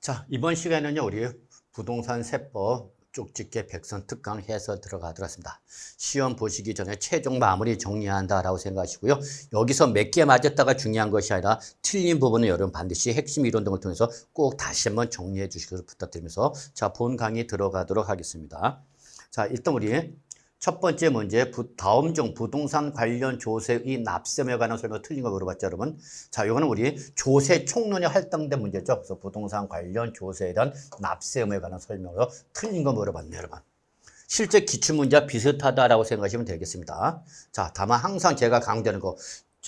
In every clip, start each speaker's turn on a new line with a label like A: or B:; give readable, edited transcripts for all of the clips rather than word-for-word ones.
A: 자, 이번 시간에는요, 우리 부동산 세법 쪽집게 백선 특강 해서 들어가도록 하겠습니다. 시험 보시기 전에 최종 마무리 정리한다라고 생각하시고요. 여기서 몇 개 맞았다가 중요한 것이 아니라 틀린 부분은 여러분 반드시 핵심 이론 등을 통해서 꼭 다시 한번 정리해 주시길 부탁드리면서 자, 본 강의 들어가도록 하겠습니다. 자, 일단 우리 첫 번째 문제, 다음 중 부동산 관련 조세의 납세에 관한 설명 틀린 거 물어봤죠, 여러분? 자, 이거는 우리 조세 총론에 할당된 문제죠. 그래서 부동산 관련 조세에 대한 납세에 관한 설명으로 틀린 거 물어봤네요, 여러분. 실제 기출문제와 비슷하다라고 생각하시면 되겠습니다. 자, 다만 항상 제가 강조하는 거,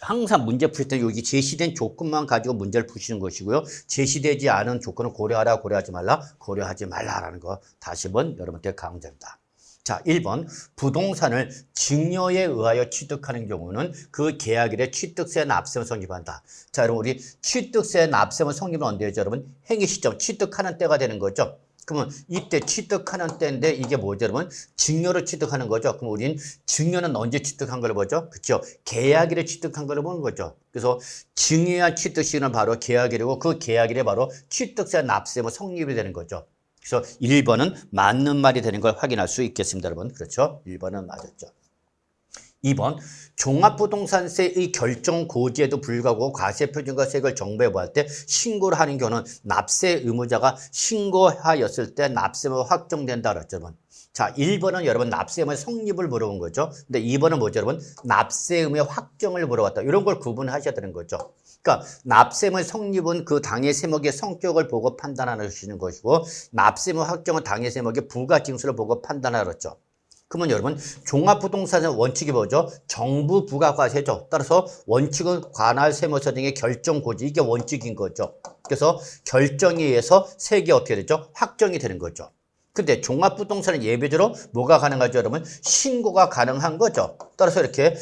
A: 항상 문제 풀 때 여기 제시된 조건만 가지고 문제를 푸시는 것이고요. 제시되지 않은 조건은 고려하라, 고려하지 말라, 고려하지 말라라는 거 다시 한번 여러분께 강조합니다. 자, 1번 부동산을 증여에 의하여 취득하는 경우는 그 계약일에 취득세 납세만 성립한다. 자, 여러분 우리 취득세 납세만 성립은 언제 되죠, 여러분? 행위 시점 취득하는 때가 되는 거죠. 그러면 이때 취득하는 때인데 이게 뭐죠, 여러분? 증여로 취득하는 거죠. 그럼 우린 증여는 언제 취득한 걸 보죠? 그렇죠? 계약일에 취득한 걸 보는 거죠. 그래서 증여한 취득 시기는 바로 계약일이고 그 계약일에 바로 취득세 납세만 성립이 되는 거죠. 그래서 1번은 맞는 말이 되는 걸 확인할 수 있겠습니다, 여러분. 그렇죠? 1번은 맞았죠. 2번, 종합부동산세의 결정 고지에도 불구하고 과세표준과 세액을 정부에 보할 때 신고를 하는 경우는 납세 의무자가 신고하였을 때 납세가 확정된다 그랬죠, 여러분. 자, 1번은 여러분 납세 의무의 성립을 물어본 거죠. 근데 2번은 뭐죠, 여러분? 납세 의무의 확정을 물어봤다. 이런 걸 구분하셔야 되는 거죠. 그러니까 납세의 성립은 그 당해 세목의 성격을 보고 판단하시는 것이고 납세의 확정은 당해 세목의 부가징수를 보고 판단하였죠. 그러면 여러분 종합부동산의 원칙이 뭐죠? 정부 부가과세죠. 따라서 원칙은 관할 세무서 등의 결정 고지, 이게 원칙인 거죠. 그래서 결정에 의해서 세액이 어떻게 되죠? 확정이 되는 거죠. 근데 종합부동산은 예외적으로 뭐가 가능하죠, 여러분? 신고가 가능한 거죠. 따라서 이렇게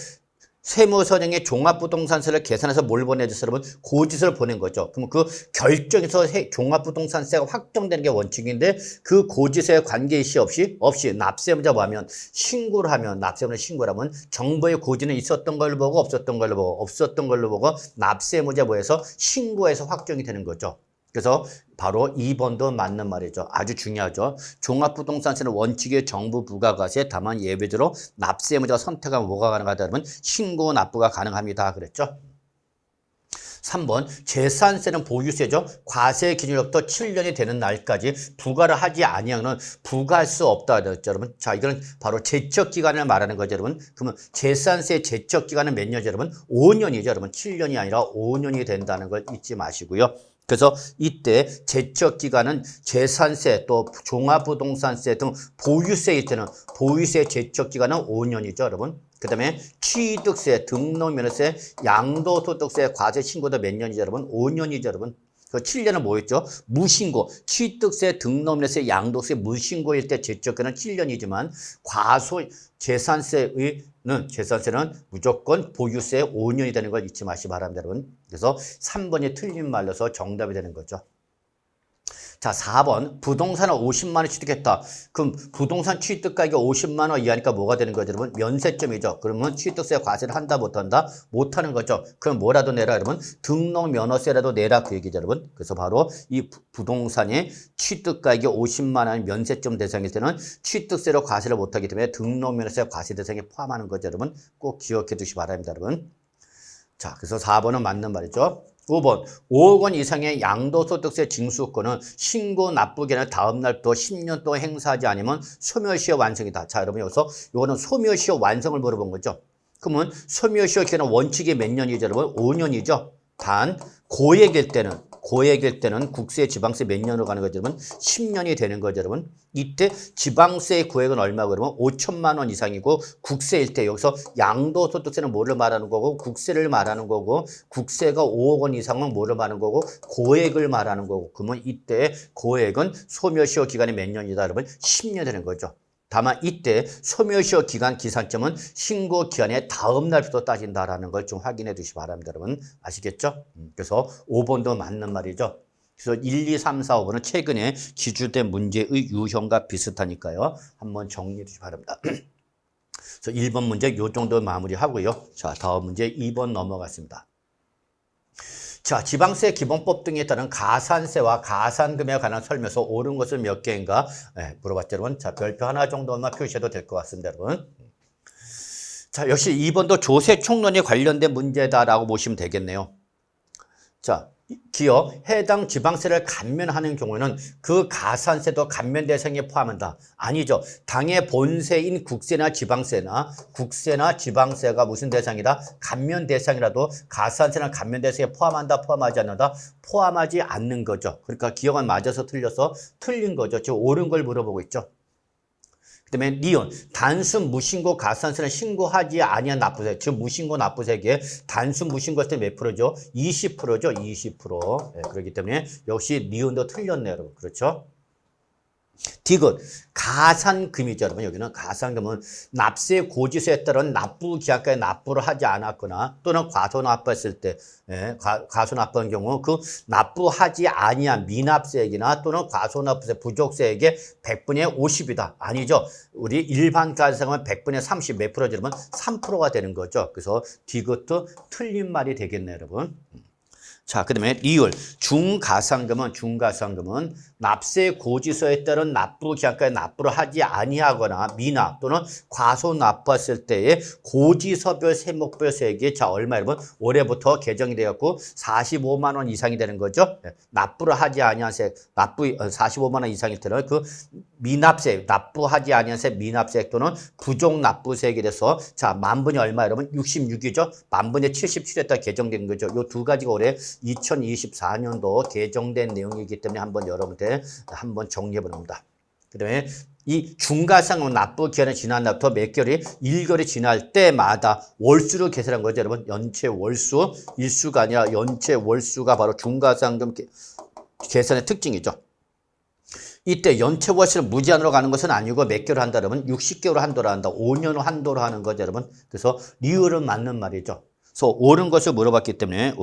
A: 세무서장의 종합부동산세를 계산해서 뭘 보내줘서 여러분 고지서를 보낸 거죠. 그럼 그 결정에서 종합부동산세가 확정되는 게 원칙인데 그 고지서에 관계일시 없이 납세의무자 하면 신고를 하면 납세의무자 신고를 하면 정부의 고지는 있었던 걸로 보고 없었던 걸로 보고 납세의무자 뭐해서 신고해서 확정이 되는 거죠. 그래서 바로 2번도 맞는 말이죠. 아주 중요하죠. 종합부동산세는 원칙의 정부 부가과세, 다만 예외적으로 납세의무자가 선택하면 뭐가 가능하다면 신고 납부가 가능합니다. 그랬죠. 3번 재산세는 보유세죠. 과세 기준으로부터 7년이 되는 날까지 부과를 하지 아니하면 부과할 수 없다 그랬죠, 여러분. 자, 이거는 바로 제척 기간을 말하는 거죠, 여러분. 그러면 재산세 제척 기간은 몇 년이죠, 여러분? 5년이죠, 여러분. 7년이 아니라 5년이 된다는 걸 잊지 마시고요. 그래서 이때 제척 기간은 재산세 또 종합부동산세 등 보유세일 때는 보유세 제척 기간은 5년이죠, 여러분. 그 다음에 취득세, 등록면허세, 양도소득세, 과세 신고도 몇 년이죠, 여러분? 5년이죠, 여러분. 그 7년은 뭐였죠? 무신고, 취득세, 등록면허세, 양도세, 무신고일 때 제척기간은 7년이지만 재산세는 무조건 보유세 5년이 되는 걸 잊지 마시기 바랍니다, 여러분. 그래서 3번이 틀린 말로서 정답이 되는 거죠. 자, 4번 부동산을 50만 원 취득했다. 그럼 부동산 취득가격이 50만 원 이하니까 뭐가 되는 거죠, 여러분? 면세점이죠. 그러면 취득세 과세를 한다 못한다? 못하는 거죠. 그럼 뭐라도 내라, 여러분? 등록 면허세라도 내라 그 얘기죠, 여러분. 그래서 바로 이 부동산이 취득가격이 50만 원 면세점 대상일 때는 취득세로 과세를 못하기 때문에 등록 면허세 과세 대상에 포함하는 거죠, 여러분. 꼭 기억해 두시기 바랍니다, 여러분. 자, 그래서 4번은 맞는 말이죠. 5번 5억 원 이상의 양도소득세 징수권은 신고 납부기한의 다음 날부터 10년 동안 행사하지 않으면 소멸시효 완성이다. 자, 여러분 여기서 이거는 소멸시효 완성을 물어본 거죠. 그러면 소멸시효 기간은 원칙이 몇 년이죠, 여러분? 5년이죠. 단 고액일 때는 국세, 지방세 몇 년으로 가는 거죠, 여러분? 10년이 되는 거죠, 여러분. 이때 지방세의 고액은 얼마고 그러면 5천만 원 이상이고 국세일 때 여기서 양도소득세는 뭐를 말하는 거고 국세를 말하는 거고 국세가 5억 원 이상은 뭐를 말하는 거고 고액을 말하는 거고 그러면 이때 고액은 소멸시효 기간이 몇 년이다, 여러분? 10년 되는 거죠. 다만 이때 소멸시효 기간 기산점은 신고 기한의 다음 날부터 따진다라는 걸 좀 확인해 두시기 바랍니다, 여러분. 아시겠죠? 그래서 5번도 맞는 말이죠. 그래서 1, 2, 3, 4, 5번은 최근에 기출된 문제의 유형과 비슷하니까요. 한번 정리해 주시기 바랍니다. 그래서 1번 문제 요 정도 마무리하고요. 자, 다음 문제 2번 넘어갔습니다. 자, 지방세 기본법 등에 따른 가산세와 가산금에 관한 설명서 옳은 것은 몇 개인가? 물어봤죠, 여러분. 자, 별표 하나 정도만 표시해도 될 것 같습니다, 여러분. 자, 역시 2번도 조세 총론에 관련된 문제다라고 보시면 되겠네요. 자, 기업 해당 지방세를 감면하는 경우에는 그 가산세도 감면 대상에 포함한다. 아니죠. 당의 본세인 국세나 지방세가 무슨 대상이다? 감면 대상이라도 가산세는 감면 대상에 포함한다, 포함하지 않는다? 포함하지 않는 거죠. 그러니까 기억은 맞아서 틀려서 틀린 거죠. 지금 옳은 걸 물어보고 있죠. 그다음에 니은 단순 무신고 가산세는 신고하지 아니한 납부세. 즉 무신고 납부세액의 단순 무신고했을 때 몇 프로죠? 20%죠. 20%. 네, 그렇기 때문에 역시 니은도 틀렸네요, 여러분. 그렇죠? 디귿 가산금이죠, 여러분. 여기는 가산금은 납세 고지서에 따른 납부 기한까지 납부를 하지 않았거나 또는 과소납부했을 때 과소납부한 경우 그 납부하지 아니한 미납세액이나 또는 과소납부세 부족세액의 100분의 50이다. 아니죠. 우리 일반 가산금은 100분의 30 몇 프로죠, 여러분? 3%가 되는 거죠. 그래서 디귿도 틀린 말이 되겠네요, 여러분. 자, 그 다음에 리을 중가산금은 납세 고지서에 따른 납부 기한까지 납부를 하지 아니하거나 미납 또는 과소납부했을 때의 고지서별 세목별 세액이 자 얼마 여러분 올해부터 개정이 되었고 45만 원 이상이 되는 거죠. 납부를 하지 아니한 세액 45만 원 이상일 때는 그 미납세액 납부하지 아니한 세액 미납세액 또는 부족 납부세액에 대해서 자 만분이 얼마 여러분 66이죠. 만분의 77에 따라 개정된 거죠. 요 두 가지가 올해 2024년도 개정된 내용이기 때문에 한번 여러분들 한번 정리해 보렵니다. 그 다음에 이 중가상은 납부 기한이 지난 날부터 몇 개월이 1개월이 지날 때마다 월수로 계산한 거죠. 여러분 연체 월수 일수가 아니라 연체 월수가 바로 중가상금 계산의 특징이죠. 이때 연체 월수를 무제한으로 가는 것은 아니고 몇 개월 한다 여러분 60개월 한도로 한다. 5년 한도로 하는 거죠, 여러분. 그래서 리을은 맞는 말이죠. 그래서 옳은 것을 물어봤기 때문에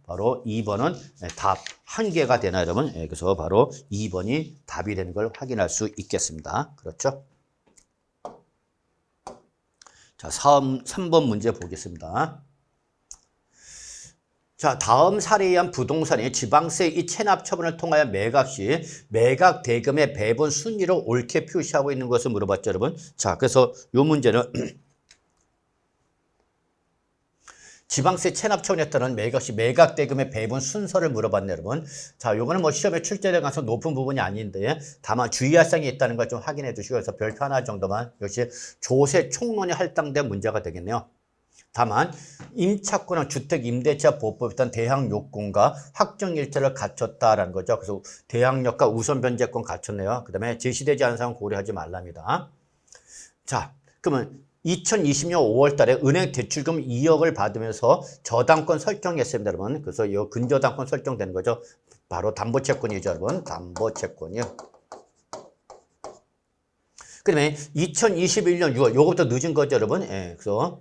A: 바로 2번은 답 한 개가 되나 여러분? 그래서 바로 2번이 답이 되는 걸 확인할 수 있겠습니다. 그렇죠? 자, 3번 문제 보겠습니다. 자, 다음 사례에 의한 부동산이 지방세 이 체납 처분을 통하여 매각 시 매각 대금의 배분 순위를 옳게 표시하고 있는 것을 물어봤죠, 여러분. 자, 그래서 이 문제는 지방세 체납 처분에 따른 매각 시 매각 대금의 배분 순서를 물어봤네요, 여러분. 자, 요거는 뭐 시험에 출제될 가능성 높은 부분이 아닌데 다만 주의할 사항이 있다는 걸 좀 확인해 주시고 그래서 별표 하나 정도만 역시 조세 총론이 할당된 문제가 되겠네요. 다만 임차권은 주택임대차 보호법에 따른 대항 요건과 확정 일자를 갖췄다라는 거죠. 그래서 대항력과 우선 변제권 갖췄네요. 그 다음에 제시되지 않은 사항은 고려하지 말랍니다. 자, 그러면 2020년 5월 달에 은행 대출금 2억을 받으면서 저당권 설정했습니다, 여러분. 그래서 이 근저당권 설정되는 거죠. 바로 담보채권이죠, 여러분. 담보채권이요. 그 다음에 2021년 6월, 요거부터 늦은 거죠, 여러분. 그래서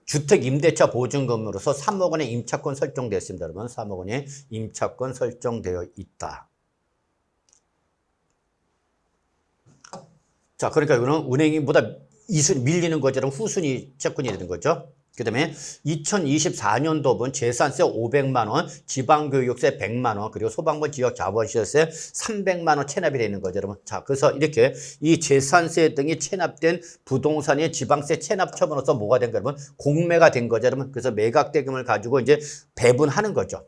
A: 주택임대차 보증금으로서 3억 원의 임차권 설정됐습니다, 여러분. 3억 원의 임차권 설정되어 있다. 자, 그러니까 이거는 은행보다 밀리는 것처럼 후순위 채권이 되는 거죠. 그 다음에 2024년도분 재산세 500만 원, 지방교육세 100만 원, 그리고 소방부 지역 자본시설세 300만 원 체납이 되는 거죠, 여러분. 자, 그래서 이렇게 이 재산세 등이 체납된 부동산이 지방세 체납 처분으로서 뭐가 된 거예요, 여러분? 공매가 된 거죠, 여러분. 그래서 매각대금을 가지고 이제 배분하는 거죠.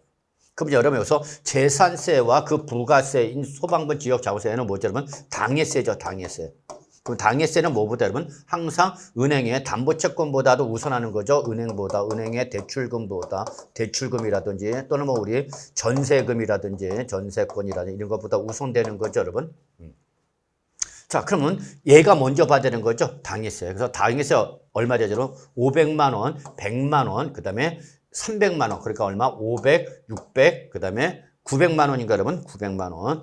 A: 그럼 여러분 여기서 재산세와 그 부가세인 소방부 지역 자본세는 뭐죠, 여러분? 당해세죠, 당해세. 그럼 당해세는 뭐보다 여러분? 항상 은행의 담보채권보다도 우선하는 거죠. 은행의 대출금보다 대출금이라든지 또는 뭐 우리 전세금이라든지 전세권이라든지 이런 것보다 우선되는 거죠, 여러분. 자, 그러면 얘가 먼저 받는 거죠. 당해세. 그래서 당해세 얼마 되죠? 500만 원, 100만 원, 그 다음에 300만 원. 그러니까 얼마? 500, 600, 그 다음에 900만 원인가 여러분? 900만 원.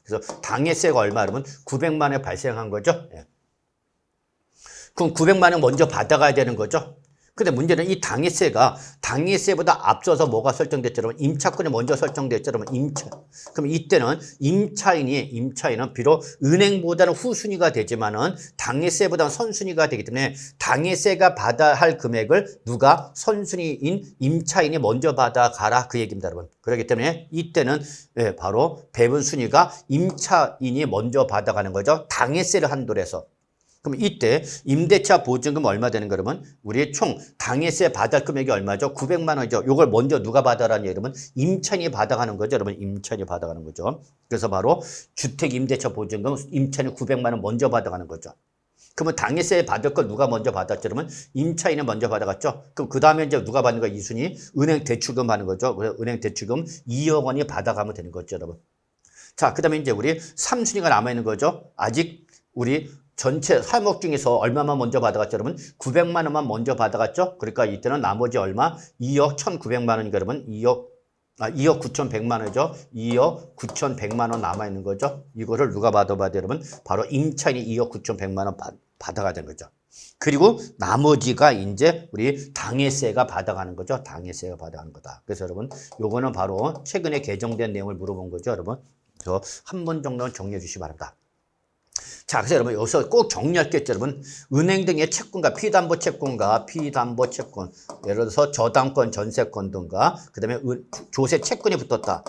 A: 그래서 당해세가 얼마 여러분? 900만 원에 발생한 거죠. 그럼 900만 원 먼저 받아가야 되는 거죠. 근데 문제는 이 당해세보다 앞서서 뭐가 설정됐죠? 여러분, 임차권이 먼저 설정됐죠? 여러분, 임차. 그럼 이때는 임차인은 비록 은행보다는 후순위가 되지만은 당해세보다는 선순위가 되기 때문에 당해세가 받아야 할 금액을 누가 선순위인 임차인이 먼저 받아가라 그 얘기입니다, 여러분. 그렇기 때문에 이때는 바로 배분 순위가 임차인이 먼저 받아가는 거죠. 당해세를 한도로 해서. 그럼 이때 임대차 보증금 얼마 되는 거 여러분? 우리 총 당해세 받을 금액이 얼마죠? 900만 원이죠. 이걸 먼저 누가 받아라는 여러분? 임차인이 받아가는 거죠. 여러분 임차인이 받아가는 거죠. 그래서 바로 주택 임대차 보증금 임차인이 900만 원 먼저 받아가는 거죠. 그러면 당해세 받을 걸 누가 먼저 받았죠? 그러면 임차인은 먼저 받아갔죠. 그럼 그 다음에 이제 누가 받는 거야? 2순위 은행 대출금 받는 거죠. 그래서 은행 대출금 2억 원이 받아가면 되는 거죠, 여러분. 자, 그 다음에 이제 우리 3순위가 남아있는 거죠. 아직 우리 전체 3억 중에서 얼마만 먼저 받아갔죠, 여러분? 900만 원만 먼저 받아갔죠? 그러니까 이때는 나머지 얼마? 2억 1,900만 원이니까 여러분 2억 9,100만 원이죠. 2억 9,100만 원 남아있는 거죠. 이거를 누가 받아봐야 돼요, 여러분? 바로 임차인이 2억 9,100만 원 받아가야 되는 거죠. 그리고 나머지가 이제 우리 당해세가 받아가는 거죠. 당해세가 받아가는 거다. 그래서 여러분 요거는 바로 최근에 개정된 내용을 물어본 거죠, 여러분. 그래서 한 번 정도는 정리해 주시기 바랍니다. 자, 그래서 여러분 여기서 꼭 정리할 게 있죠, 여러분. 은행 등의 채권과 피담보 채권, 예를 들어서 저당권, 전세권 등과 그다음에 조세 채권이 붙었다.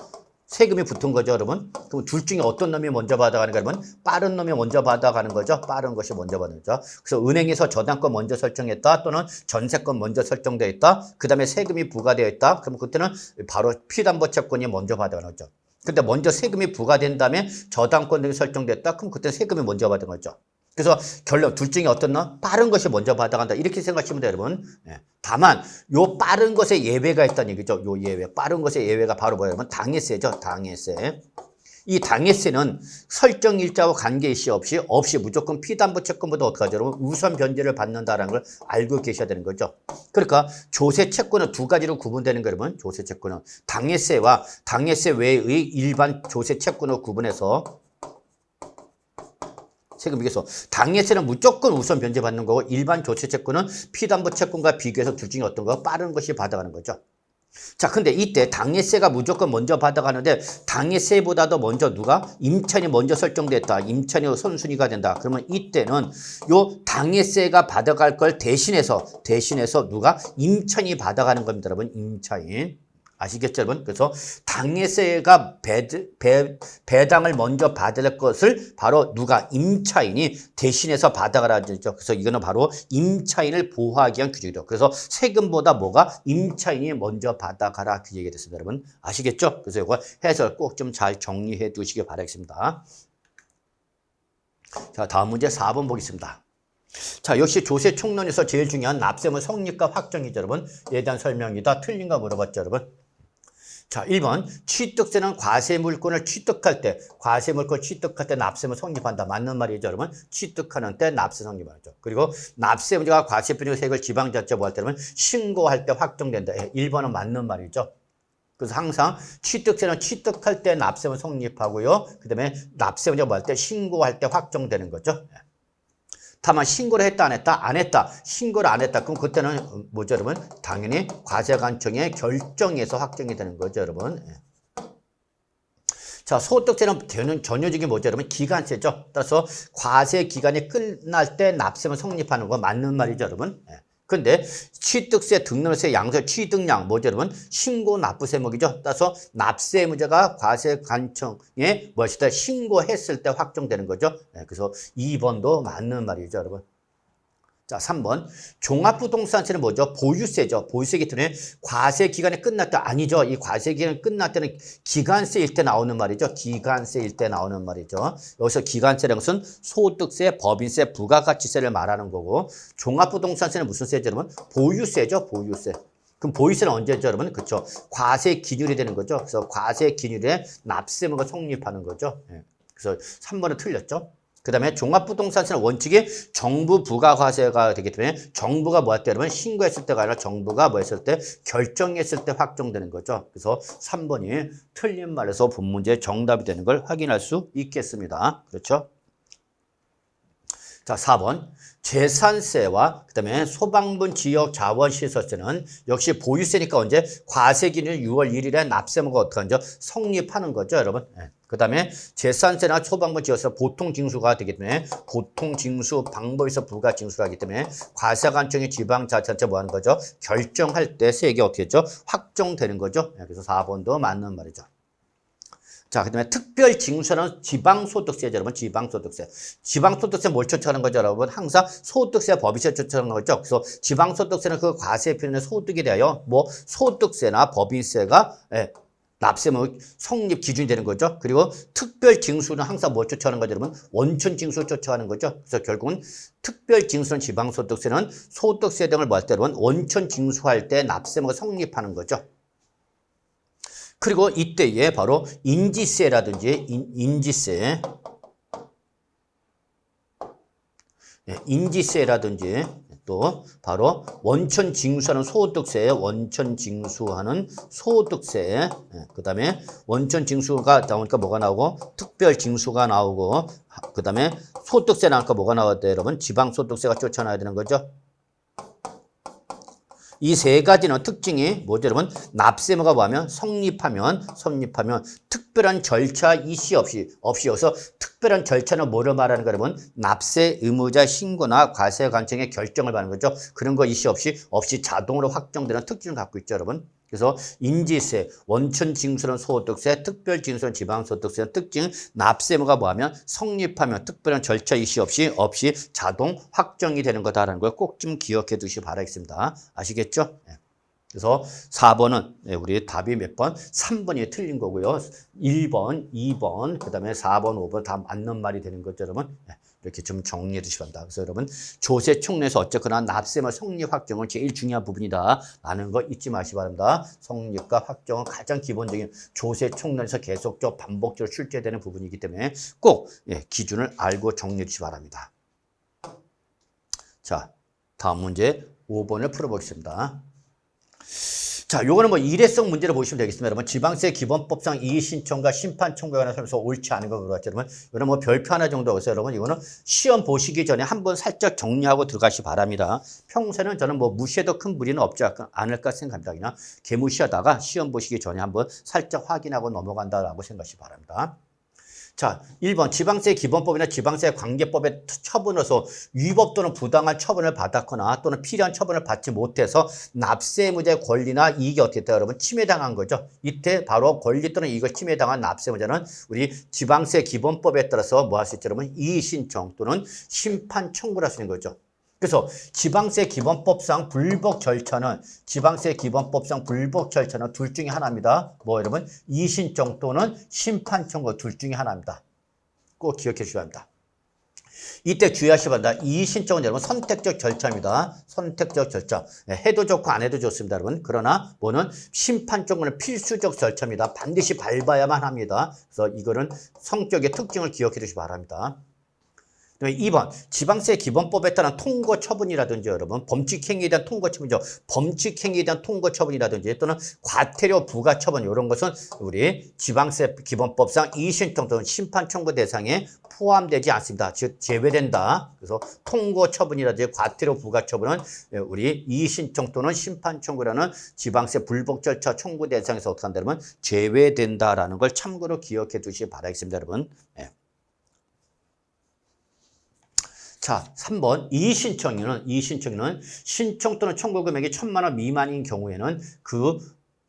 A: 세금이 붙은 거죠, 여러분. 그럼 둘 중에 어떤 놈이 먼저 받아가는가, 여러분? 빠른 놈이 먼저 받아가는 거죠. 빠른 것이 먼저 받는 거죠. 그래서 은행에서 저당권 먼저 설정했다, 또는 전세권 먼저 설정되어 있다. 그다음에 세금이 부과되어 있다. 그럼 그때는 바로 피담보 채권이 먼저 받아가는 거죠. 근데 먼저 세금이 부과된 다음에 저당권 등이 설정됐다. 그럼 그때 세금이 먼저 받은 거죠. 그래서 결론 둘 중에 어떤 놈? 빠른 것이 먼저 받아간다. 이렇게 생각하시면 돼요, 여러분. 다만 요 빠른 것에 예외가 있다는 얘기죠. 요 예외. 빠른 것의 예외가 바로 뭐예요, 여러분? 당해세죠. 당해세. 이 당해세는 설정 일자와 관계시 없이 무조건 피담보 채권보다 어떻게 하죠, 여러분? 우선 변제를 받는다라는 걸 알고 계셔야 되는 거죠. 그러니까 조세 채권은 두 가지로 구분되는 거예요, 여러분. 조세 채권은 당해세와 당해세 외의 일반 조세 채권으로 구분해서 세금 비교해서 당해세는 무조건 우선 변제 받는 거고 일반 조세 채권은 피담보 채권과 비교해서 둘 중에 어떤 거? 빠른 것이 받아가는 거죠. 자, 근데 이때 당해세가 무조건 먼저 받아가는데 당해세보다도 먼저 누가? 임차인이 먼저 설정됐다. 임차인이 선순위가 된다. 그러면 이때는 요 당해세가 받아갈 걸 대신해서 누가? 임차인이 받아가는 겁니다, 여러분. 임차인. 아시겠죠, 여러분? 그래서 당해세가 배당을 먼저 받을 것을 바로 누가? 임차인이 대신해서 받아가라죠. 그래서 이거는 바로 임차인을 보호하기 위한 규정이죠. 그래서 세금보다 뭐가? 임차인이 먼저 받아가라 그 얘기가 됐습니다, 여러분. 아시겠죠? 그래서 이거 해설 꼭 좀 잘 정리해 두시기 바라겠습니다. 자, 다음 문제 4번 보겠습니다. 자, 역시 조세 총론에서 제일 중요한 납세물 성립과 확정이죠, 여러분. 이에 대한 설명이다. 틀린가 물어봤죠, 여러분. 자, 1번 취득세는 과세물권을 취득할 때 납세물 성립한다. 맞는 말이죠, 여러분. 취득하는 때 납세 성립하죠. 그리고 납세 문제가 과세표준 세액을 지방자치에 할 때는 신고할 때 확정된다. 1번은 맞는 말이죠. 그래서 항상 취득세는 취득할 때 납세물 성립하고요. 그다음에 납세 문제가 할 때 신고할 때 확정되는 거죠. 다만 신고를 했다 안 했다? 안 했다. 신고를 안 했다. 그럼 그때는 뭐죠, 여러분? 당연히 과세관청의 결정에서 확정이 되는 거죠, 여러분. 자, 소득세는 전효직이 뭐죠, 여러분? 기간세죠. 따라서 과세 기간이 끝날 때 납세만 성립하는 거 맞는 말이죠, 여러분. 근데 취득세, 등록세, 양세, 취득량 뭐죠, 여러분? 신고 납부세목이죠. 따라서 납세 문제가 과세관청에 무엇이다 신고했을 때 확정되는 거죠. 그래서 2번도 맞는 말이죠, 여러분. 자, 3번. 종합부동산세는 뭐죠? 보유세죠. 보유세이기 때문에 과세 기간이 끝날 때 아니죠. 이 과세 기간이 끝날 때는 기간세일 때 나오는 말이죠. 기간세일 때 나오는 말이죠. 여기서 기간세라는 것은 소득세, 법인세, 부가가치세를 말하는 거고 종합부동산세는 무슨 세죠, 여러분? 보유세죠. 보유세. 그럼 보유세는 언제죠, 여러분? 그렇죠. 과세 기준이 되는 거죠. 그래서 과세 기준에 납세물가 성립하는 거죠. 그래서 3번은 틀렸죠. 그 다음에 종합부동산세는 원칙이 정부 부가과세가 되기 때문에 정부가 뭐 할 때, 여러분? 신고했을 때가 아니라 정부가 뭐 했을 때? 결정했을 때 확정되는 거죠. 그래서 3번이 틀린 말에서 본 문제의 정답이 되는 걸 확인할 수 있겠습니다. 그렇죠? 자, 자, 4번. 재산세와 그다음에 소방분 지역 자원시설세는 역시 보유세니까 언제? 과세기준 6월 1일에 납세무가 어떻게 하죠? 성립하는 거죠, 여러분. 네. 그다음에 재산세나 소방분 지역세 보통 징수가 되기 때문에 보통 징수 방법에서 부가 징수를 하기 때문에 과세관청이 지방자치단체 뭐 하는 거죠? 결정할 때 세액이 어떻게 했죠? 확정되는 거죠. 네. 그래서 4번도 맞는 말이죠. 자, 그 다음에 특별징수는 지방소득세죠, 여러분. 지방소득세. 지방소득세 뭘 초청하는 거죠, 여러분? 항상 소득세 법인세 초청하는 거죠. 그래서 지방소득세는 그 과세 표현의 소득에 대하여 뭐 소득세나 법인세가 납세무 성립 기준이 되는 거죠. 그리고 특별징수는 항상 뭘 쫓아가는 거죠, 여러분? 원천징수를 쫓아가는 거죠. 그래서 결국은 특별징수는 지방소득세는 소득세 등을 뭐 할 때, 여러분? 원천징수할 때 납세무가 성립하는 거죠. 그리고 이때에 바로 인지세라든지 인지세라든지 또 바로 원천징수하는 소득세, 그다음에 원천징수가 나오니까 뭐가 나오고 특별징수가 나오고 그다음에 소득세 나오니까 뭐가 나와야 돼요, 여러분? 지방소득세가 쫓아나야 되는 거죠. 이 세 가지는 특징이 뭐죠, 여러분? 납세무가 뭐하면 성립하면 특별한 절차 이시 없이여서 특별한 절차는 뭐를 말하는 거예요, 여러분? 납세 의무자 신고나 과세관청의 결정을 받는 거죠. 그런 거 이시 없이 자동으로 확정되는 특징을 갖고 있죠, 여러분. 그래서 인지세, 원천징수는 소득세, 특별징수는 지방소득세 특징, 납세무가 뭐하면 성립하면 특별한 절차 이시 없이 자동 확정이 되는 거다라는 걸 꼭 좀 기억해 두시기 바라겠습니다. 아시겠죠? 그래서 4번은 우리 답이 몇 번? 3번이 틀린 거고요. 1번, 2번, 그 다음에 4번, 5번 다 맞는 말이 되는 거죠, 여러분. 이렇게 좀 정리해 두시기 바랍니다. 그래서 여러분 조세 총례에서 어쨌거나 납세무 성립 확정은 제일 중요한 부분이다 라는 거 잊지 마시기 바랍니다. 성립과 확정은 가장 기본적인 조세 총례에서 계속적으로 반복적으로 출제되는 부분이기 때문에 꼭 기준을 알고 정리해 주시기 바랍니다. 자, 다음 문제 5번을 풀어보겠습니다. 자, 요거는 뭐 일회성 문제로 보시면 되겠습니다. 여러분, 지방세 기본법상 이의신청과 심판청구에 관한 설명서 옳지 않은 거 물어봤죠, 여러분. 이거는 뭐 별표 하나 정도 없어요, 여러분. 이거는 시험 보시기 전에 한번 살짝 정리하고 들어가시기 바랍니다. 평소에는 저는 뭐 무시해도 큰 무리는 없지 않을까 생각합니다. 그냥 개무시하다가 시험 보시기 전에 한번 살짝 확인하고 넘어간다라고 생각하시기 바랍니다. 자, 1번 지방세 기본법이나 지방세 관계법의 처분으로서 위법 또는 부당한 처분을 받았거나 또는 필요한 처분을 받지 못해서 납세의무자의 권리나 이익이 어떻게 돼요, 여러분? 침해당한 거죠. 이때 바로 권리 또는 이익을 침해당한 납세의무자는 우리 지방세 기본법에 따라서 뭐 할 수 있죠, 여러분? 이의신청 또는 심판 청구를 할 수 있는 거죠. 그래서 지방세 기본법상 불복 절차는 둘 중에 하나입니다. 뭐 여러분? 이의신청 또는 심판 청구 둘 중에 하나입니다. 꼭 기억해 주셔야 합니다. 이때 주의하셔야 한다. 이의신청은 여러분 선택적 절차입니다. 선택적 절차. 해도 좋고 안 해도 좋습니다, 여러분. 그러나 뭐는 심판 청구는 필수적 절차입니다. 반드시 밟아야만 합니다. 그래서 이거는 성격의 특징을 기억해 주시기 바랍니다. 2번 지방세 기본법에 따른 통고 처분이라든지 여러분 범칙행위에 대한 통고 처분이죠. 범칙행위에 대한 통고 처분이라든지 또는 과태료 부과 처분 이런 것은 우리 지방세 기본법상 이의신청 또는 심판 청구 대상에 포함되지 않습니다. 즉 제외된다. 그래서 통고 처분이라든지 과태료 부과 처분은 우리 이의신청 또는 심판 청구라는 지방세 불복 절차 청구 대상에서 어떻게 한다면 제외된다라는 걸 참고로 기억해 두시기 바라겠습니다, 여러분. 자, 3번 이의신청인은 신청 또는 청구 금액이 1,000만 원 미만인 경우에는 그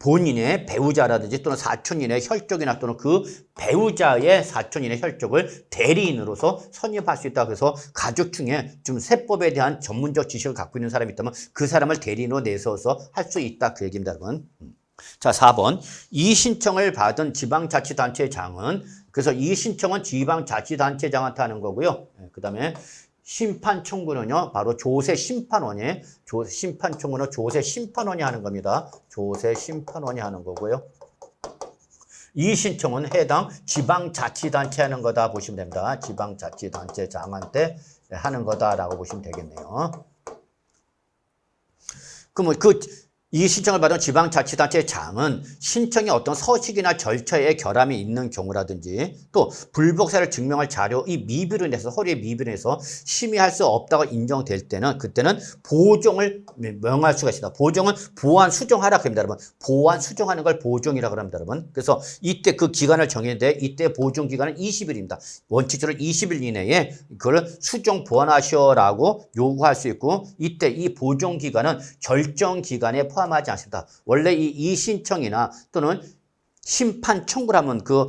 A: 본인의 배우자라든지 또는 사촌인의 혈족이나 또는 그 배우자의 사촌인의 혈족을 대리인으로서 선임할 수 있다. 그래서 가족 중에 좀 세법에 대한 전문적 지식을 갖고 있는 사람이 있다면 그 사람을 대리인으로 내세워서 할 수 있다. 그 얘기입니다, 여러분. 자, 4번 이의신청을 받은 지방자치단체장은 그래서 이의신청은 지방자치단체장한테 하는 거고요. 그 다음에 심판 청구는요, 바로 조세 심판원이 하는 겁니다. 조세 심판원이 하는 거고요. 이의신청은 해당 지방자치단체 하는 거다 보시면 됩니다. 지방자치단체장한테 하는 거다라고 보시면 되겠네요. 그러면 그 이 신청을 받은 지방자치단체의 장은 신청에 어떤 서식이나 절차에 결함이 있는 경우라든지 또 불복사를 증명할 자료 이 미비로 인해서 허리의 미비로 인해서 심의할 수 없다고 인정될 때는 그때는 보종을 명할 수가 있습니다. 보종은 보완 수정하라 그럽니다, 여러분. 보완 수정하는 걸 보종이라고 합니다, 여러분. 그래서 이때 그 기간을 정했는데 이때 보종 기간은 20일입니다. 원칙적으로 20일 이내에 그걸 수정 보완하시오라고 요구할 수 있고 이때 이 보종 기간은 결정 기간에 포함하지 않습니다. 원래 이 신청이나 또는 심판 청구를 하면 그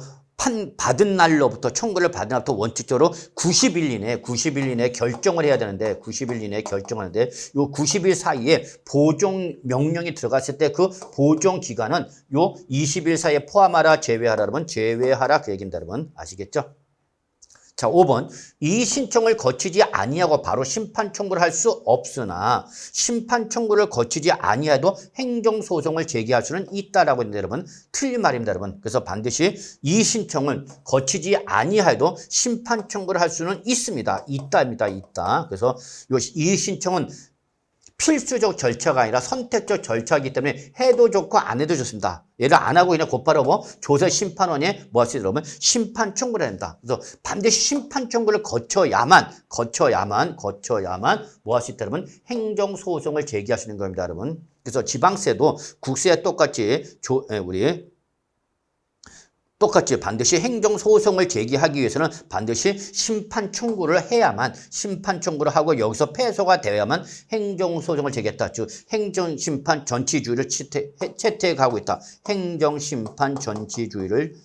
A: 받은 날로부터 청구를 받은 날부터 원칙적으로 90일 이내에 결정을 해야 되는데 90일 이내에 결정하는데 요 90일 사이에 보종 명령이 들어갔을 때 그 보종 기간은 요 20일 사이에 포함하라 제외하라 여러분 제외하라 그 얘기입니다. 여러분 아시겠죠? 자, 5번. 이 신청을 거치지 아니하고 바로 심판 청구를 할 수 없으나 심판 청구를 거치지 아니해도 행정소송을 제기할 수는 있다라고 했는데 여러분 틀린 말입니다, 여러분. 그래서 반드시 이 신청을 거치지 아니해도 심판 청구를 할 수는 있습니다. 있다입니다. 있다. 그래서 이 신청은 필수적 절차가 아니라 선택적 절차이기 때문에 해도 좋고 안 해도 좋습니다. 얘를 안 하고 그냥 곧바로 조세 심판원에 뭐 할 수 있으면 심판 청구를 합니다. 그래서 반드시 심판 청구를 거쳐야만 뭐 할 수 있다 그러면 행정소송을 제기하시는 겁니다, 여러분. 그래서 지방세도 국세와 똑같이 똑같이 반드시 행정소송을 제기하기 위해서는 반드시 심판 청구를 해야만 심판 청구를 하고 여기서 패소가 되어야만 행정소송을 제기했다. 즉 행정심판 전치주의를 채택하고 있다. 행정심판 전치주의를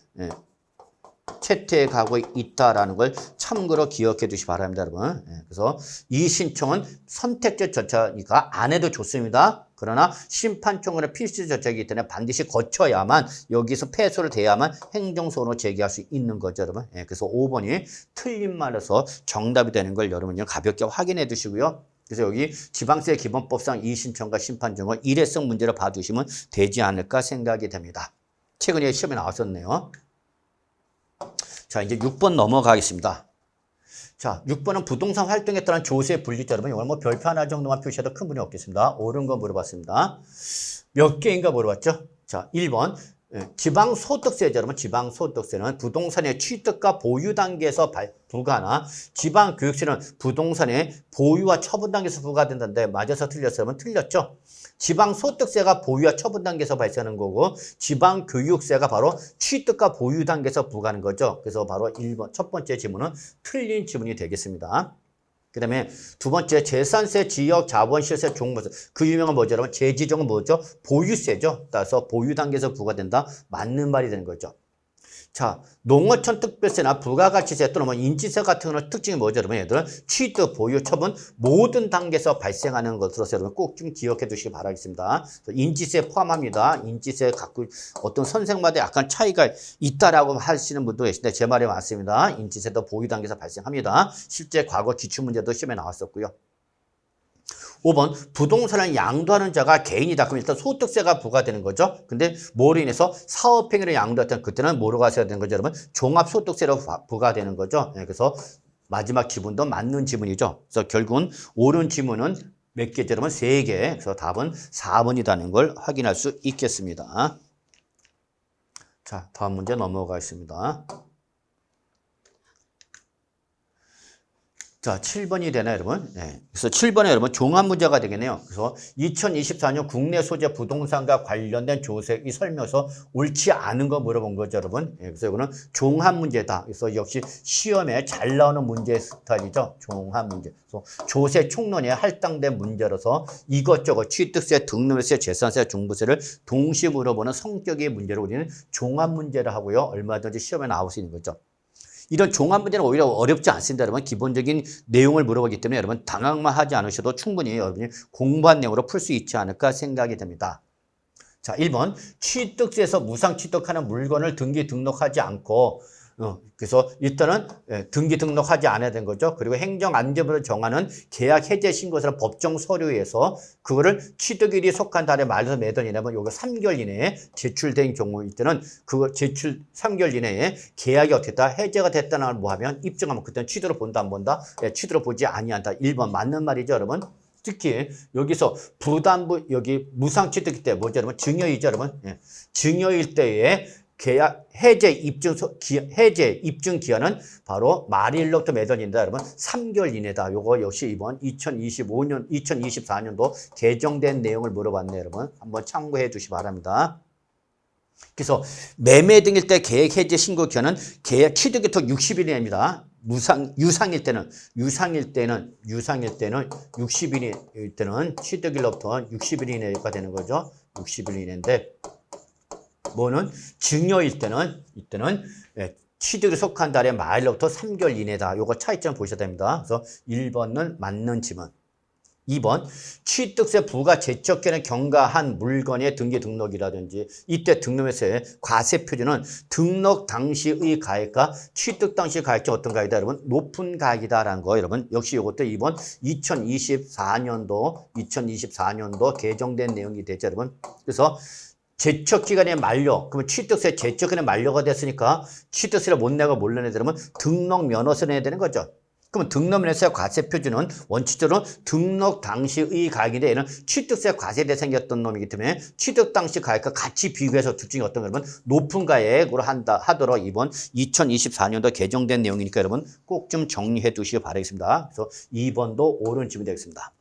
A: 채택하고 있다라는 걸 참고로 기억해 두시기 바랍니다, 여러분. 그래서 이 신청은 선택적 절차니까 안 해도 좋습니다. 그러나 심판 청구는 필수 절차이기 때문에 반드시 거쳐야만 여기서 패소를 돼야만 행정소송을 제기할 수 있는 거죠, 여러분. 그래서 5번이 틀린 말에서 정답이 되는 걸 여러분요 가볍게 확인해 두시고요. 그래서 여기 지방세 기본법상 이 신청과 심판 청구는 일회성 문제로 봐주시면 되지 않을까 생각이 됩니다. 최근에 시험에 나왔었네요. 자, 이제 6번 넘어가겠습니다. 자, 6번은 부동산 활동에 따른 조세 분리자. 여러분, 이걸 뭐 별표 하나 정도만 표시해도 큰 문제 없겠습니다. 옳은 거 물어봤습니다. 몇 개인가 물어봤죠? 자, 1번. 지방소득세죠, 여러분. 지방소득세는 부동산의 취득과 보유 단계에서 부과하나 지방교육세는 부동산의 보유와 처분 단계에서 부과된다는데 맞아서 틀렸어요? 여러분 틀렸죠? 지방소득세가 보유와 처분 단계에서 발생하는 거고 지방교육세가 바로 취득과 보유 단계에서 부과하는 거죠. 그래서 바로 1번 첫 번째 지문은 틀린 지문이 되겠습니다. 그 다음에 두 번째 재산세, 지역, 자본시세, 종부세. 그 유명한 뭐죠, 여러분? 재지정은 뭐죠? 보유세죠. 따라서 보유 단계에서 부과된다. 맞는 말이 되는 거죠. 자, 농어촌 특별세나 부가가치세 또는 뭐 인지세 같은 거는 특징이 뭐죠, 여러분? 얘들은 취득, 보유, 처분 모든 단계에서 발생하는 것으로서 여러분 꼭 좀 기억해 두시기 바라겠습니다. 인지세 포함합니다. 인지세 갖고 어떤 선생마다 약간 차이가 있다라고 하시는 분도 계신데 제 말이 맞습니다. 인지세도 보유 단계에서 발생합니다. 실제 과거 기출문제도 시험에 나왔었고요. 5번 부동산을 양도하는 자가 개인이다. 그럼 일단 소득세가 부과되는 거죠. 근데 뭐로 인해서 사업행위를 양도했던 그때는 뭐로 가셔야 되는 거죠, 여러분? 종합소득세로 부과되는 거죠. 그래서 마지막 지문도 맞는 지문이죠. 그래서 결국은 옳은 지문은 몇 개죠, 여러분? 3개. 그래서 답은 4번이라는 걸 확인할 수 있겠습니다. 자, 다음 문제 넘어가겠습니다. 자, 7번이 되나요, 여러분? 네. 그래서 7번에 여러분 종합 문제가 되겠네요. 그래서 2024년 국내 소재 부동산과 관련된 조세 이 설명서 옳지 않은 거 물어본 거죠, 여러분. 네. 그래서 이거는 종합 문제다. 그래서 역시 시험에 잘 나오는 문제 스타일이죠. 종합 문제. 그래서 조세 총론에 할당된 문제라서 이것저것 취득세, 등록세, 재산세, 종부세를 동시에 물어보는 성격의 문제로 우리는 종합 문제를 하고요. 얼마든지 시험에 나올 수 있는 거죠. 이런 종합 문제는 오히려 어렵지 않습니다, 여러분. 기본적인 내용을 물어보기 때문에 여러분 당황만 하지 않으셔도 충분히 여러분이 공부한 내용으로 풀 수 있지 않을까 생각이 됩니다. 자, 1번 취득세에서 무상 취득하는 물건을 등기 등록하지 않고 그래서 일단은 등기 등록하지 않아야 되는 거죠. 그리고 행정안전부를 정하는 계약 해제 신고서는 법정 서류에서 그거를 취득일이 속한 달에 말에서 매달 이내면 요거 3개월 이내에 제출된 경우일 때는 그거 제출 3개월 이내에 계약이 어떻게 됐다 해제가 됐다는 걸 뭐 하면 입증하면 그때는 취득으로 본다 안 본다? 취득으로 보지 아니한다. 1번 맞는 말이죠, 여러분. 특히 여기서 부담부 여기 무상취득일 때 뭐죠, 여러분? 증여이죠, 여러분? 예. 증여일 때에 계약 해제 입증 기한은 바로 말일로부터 매달린다, 여러분. 3개월 이내다. 요거 역시 이번 2024년도 개정된 내용을 물어봤네요, 여러분. 한번 참고해 주시기 바랍니다. 그래서 매매 등일 때 계획 해제 신고 기한은 계약 취득일부터 60일 이내입니다. 유상일 때는 60일일 때는 취득일로부터 60일 이내가 되는 거죠. 60일 이내인데 뭐는 증여일 때는 이때는 취득에 속한 달의 말일로부터 3개월 이내다. 요거 차이점 보셔야 됩니다. 그래서 1번은 맞는 지문. 2번 취득세 부과 제척기한에 경과한 물건의 등기 등록이라든지 이때 등록세의 과세 표준은 등록 당시의 가액과 취득 당시 가액이 어떤 가액이다, 여러분? 높은 가액이다라는 거, 여러분. 역시 이것도 이번 2024년도 개정된 내용이 되죠, 여러분. 그래서 제척기간의 만료, 그러면 취득세 제척기간의 만료가 됐으니까 취득세를 못 내고 몰려내야 되면 등록 면허세를 내야 되는 거죠. 그러면 등록면허세 과세 표준은 원칙적으로 등록 당시의 가액인데 얘는 취득세 과세 대상이었던 놈이기 때문에 취득 당시 가액과 같이 비교해서 둘 중에 어떤 거, 여러분? 높은 가액으로 하도록 이번 2024년도 개정된 내용이니까 여러분 꼭 좀 정리해 두시기 바라겠습니다. 그래서 2번도 옳은 질문이 되겠습니다.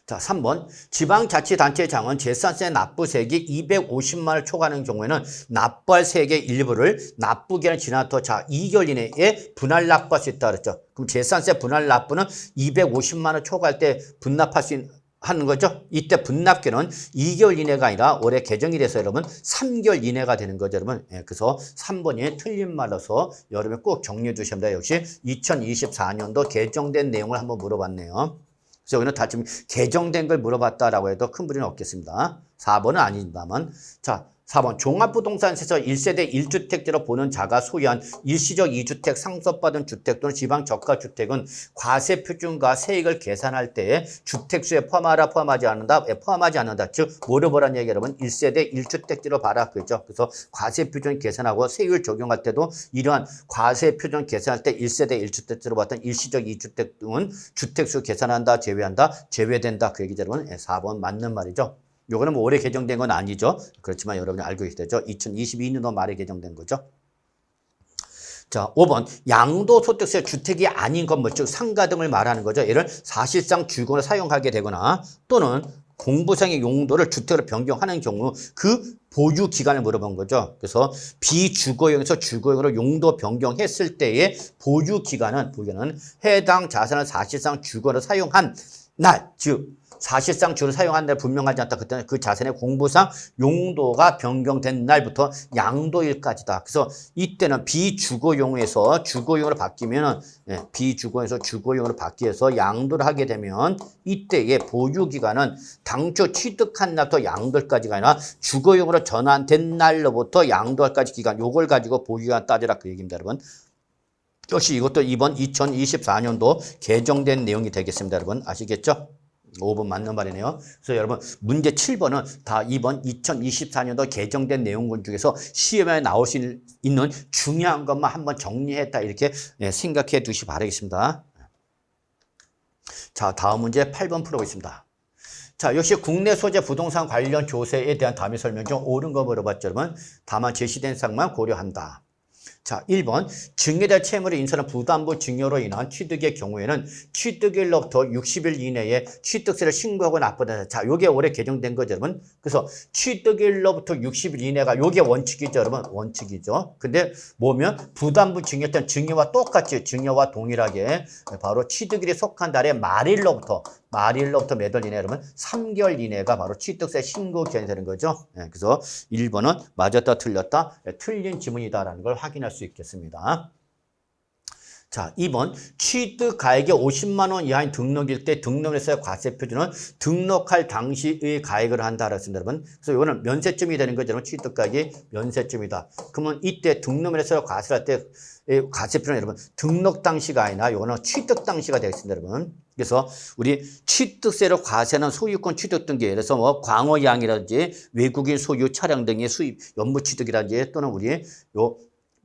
A: 자, 3번. 지방자치단체장은 재산세 납부세액이 250만 원을 초과하는 경우에는 납부할 세액의 일부를 납부기한이 지난 후 2개월 이내에 분할 납부할 수 있다 그랬죠. 그럼 재산세 분할 납부는 250만 원 초과할 때 분납할 수 하는 거죠. 이때 분납기는 2개월 이내가 아니라 올해 개정이 돼서 여러분 3개월 이내가 되는 거죠, 여러분. 예, 그래서 3번이 틀린 말로서 여러분 꼭 정리해 주셔야 됩니다. 역시 2024년도 개정된 내용을 한번 물어봤네요. 그래서 여기는 다 지금 개정된 걸 물어봤다라고 해도 큰 무리는 없겠습니다. 4번은 아닙니다만. 자, 4번. 종합부동산세에서 1세대 1주택제로 보는 자가 소유한 일시적 2주택 상속받은 주택 또는 지방저가주택은 과세 표준과 세액을 계산할 때 주택수에 포함하지 않는다. 즉, 뭐를 보라는 얘기 여러분? 1세대 1주택제로 봐라. 그죠? 그래서 과세 표준 계산하고 세율 적용할 때도 이러한 과세 표준 계산할 때 1세대 1주택제로 봤던 일시적 2주택 등은 주택수 계산한다, 제외된다. 그 얘기죠, 여러분. 4번 맞는 말이죠. 요거는 뭐 올해 개정된 건 아니죠. 그렇지만 여러분이 알고 계시죠. 2022년도 말에 개정된 거죠. 자, 5번. 양도소득세 주택이 아닌 건물, 즉 상가 등을 말하는 거죠. 얘를 사실상 주거로 사용하게 되거나 또는 공부상의 용도를 주택으로 변경하는 경우 그 보유 기간을 물어본 거죠. 그래서 비주거용에서 주거용으로 용도 변경했을 때의 보유 기간은 해당 자산을 사실상 주거로 사용한 날, 즉 사실상 주로 사용한 날 분명하지 않다. 그때는 그 자산의 공부상 용도가 변경된 날부터 양도일까지다. 그래서 이때는 비주거용에서 주거용으로 바뀌면은 비주거에서 주거용으로 바뀌어서 양도를 하게 되면 이때의 보유 기간은 당초 취득한 날부터 양도일까지가 아니라 주거용으로 전환된 날로부터 양도할까지 기간. 요걸 가지고 보유 기간 따지라 그 얘기입니다, 여러분. 역시 이것도 이번 2024년도 개정된 내용이 되겠습니다, 여러분. 아시겠죠? 5번 맞는 말이네요. 그래서 여러분 문제 7번은 다 이번 2024년도 개정된 내용군 중에서 시험에 나올 수 있는 중요한 것만 한번 정리했다 이렇게 생각해 두시기 바라겠습니다. 자, 다음 문제 8번 풀어보겠습니다. 자, 역시 국내 소재 부동산 관련 조세에 대한 답의 설명 중 옳은 거 물어봤죠, 여러분. 다만 제시된 사항만 고려한다. 자, 1번. 증여될 채무를 인수하는 부담부 증여로 인한 취득의 경우에는 취득일로부터 60일 이내에 취득세를 신고하고 납부한다. 자, 요게 올해 개정된 거죠, 여러분. 그래서 취득일로부터 60일 이내가 요게 원칙이죠, 여러분. 원칙이죠. 근데 뭐면 부담부 증여했던 증여와 똑같이 증여와 동일하게 바로 취득일에 속한 달의 말일로부터 매달 이내 여러분 3개월 이내가 바로 취득세 신고 기한이 되는 거죠. 그래서 1번은 맞았다 틀렸다 틀린 지문이다라는 걸 확인할 수 있겠습니다. 자, 2번. 취득 가액이 50만 원 이하인 등록일 때 등록세의 과세 표준은 등록할 당시의 가액을 한다 그랬습니다, 여러분. 그래서 이거는 면세점이 되는 거죠, 여러분. 취득 가액이 면세점이다. 그러면 이때 등록세를 과세할 때 과세 표준은 여러분 등록 당시가 아니라 이거는 취득 당시가 되겠습니다, 여러분. 그래서 우리 취득세를 과세하는 소유권 취득 등기, 그래서 뭐 광어양이라든지 외국인 소유 차량 등의 수입 연무 취득이라든지 또는 우리 요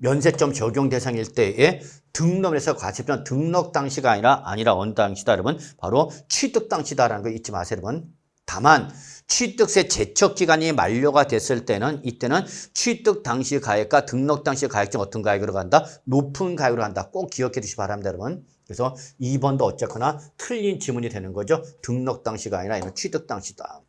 A: 면세점 적용 대상일 때에 등록에서 과세표는 등록 당시가 아니라 어느 당시다 여러분? 바로 취득 당시다라는 거 잊지 마세요 여러분. 다만 취득세 제척 기간이 만료가 됐을 때는 이때는 취득 당시 가액과 등록 당시 가액 중 어떤 가액으로 간다? 높은 가액으로 간다. 꼭 기억해 두시기 바랍니다 여러분. 그래서 2번도 어쨌거나 틀린 지문이 되는 거죠. 등록 당시가 아니라 이는 취득 당시다.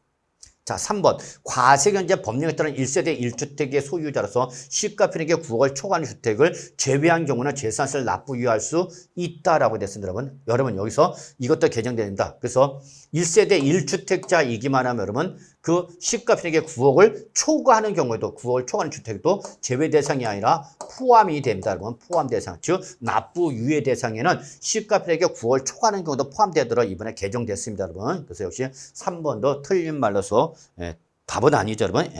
A: 자, 3번. 과세경제 법령에 따른 1세대 1주택의 소유자로서 시가평액의 9억을 초과하는 주택을 제외한 경우는 재산세를 납부유예할 수 있다라고 됐습니다, 여러분. 여러분, 여기서 이것도 개정됩니다. 그래서 1세대 1주택자이기만 하면 여러분, 그 시가평액의 9억을 초과하는 경우에도 9억을 초과하는 주택도 제외 대상이 아니라 포함이 됩니다, 여러분. 포함 대상. 즉, 납부유예 대상에는 시가평액의 9억을 초과하는 경우도 포함되도록 이번에 개정됐습니다, 여러분. 그래서 역시 3번도 틀린 말로서 답은 아니죠, 여러분.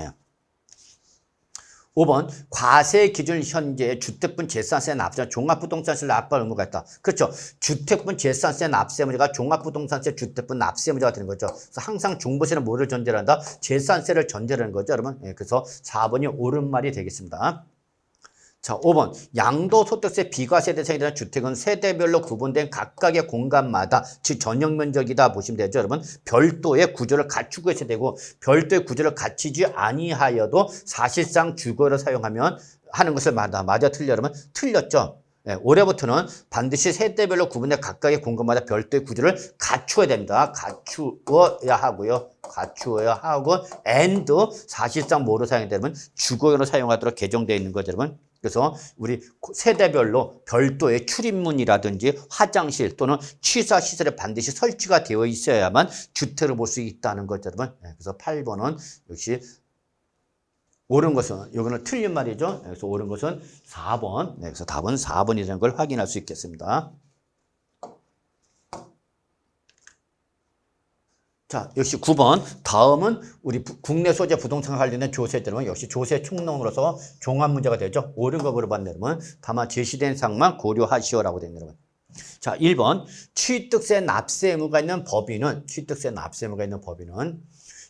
A: 5번 과세 기준 현재 주택분 재산세 납세 종합부동산세 납부할 의무가 있다. 그렇죠. 주택분 재산세 납세 문제가 종합부동산세 주택분 납세 문제가 되는 거죠. 그래서 항상 종부세는 뭐를 전제로 한다? 재산세를 전제로 하는 거죠, 여러분. 그래서 4번이 옳은 말이 되겠습니다. 자, 5번. 양도소득세 비과세 대상이 되는 주택은 세대별로 구분된 각각의 공간마다 즉 전용 면적이다 보시면 되죠, 여러분. 별도의 구조를 갖추고 있어야 되고 별도의 구조를 갖추지 아니하여도 사실상 주거로 사용하면 하는 것을 맞아 틀려 여러분. 틀렸죠. 올해부터는 반드시 세대별로 구분된 각각의 공간마다 별도의 구조를 갖추어야 됩니다. 갖추어야 하고요. 갖추어야 하고 and 사실상 뭐로 사용되면 주거용으로 사용하도록 개정되어 있는 거죠, 여러분. 그래서 우리 세대별로 별도의 출입문이라든지 화장실 또는 취사시설에 반드시 설치가 되어 있어야만 주택을 볼 수 있다는 거죠, 여러분. 그래서 8번은 역시 옳은 것은, 여기는 틀린 말이죠. 그래서 옳은 것은 4번. 그래서 답은 4번이라는 걸 확인할 수 있겠습니다. 자, 역시 9번. 다음은 우리 국내 소재 부동산 관련된 조세들은 역시 조세 총론으로서 종합 문제가 되죠. 옳은 거 물어봤네, 여러분. 다만 제시된 사항만 고려하시오라고 됩니다, 여러분. 자, 1번. 취득세 납세 의무가 있는 법인은,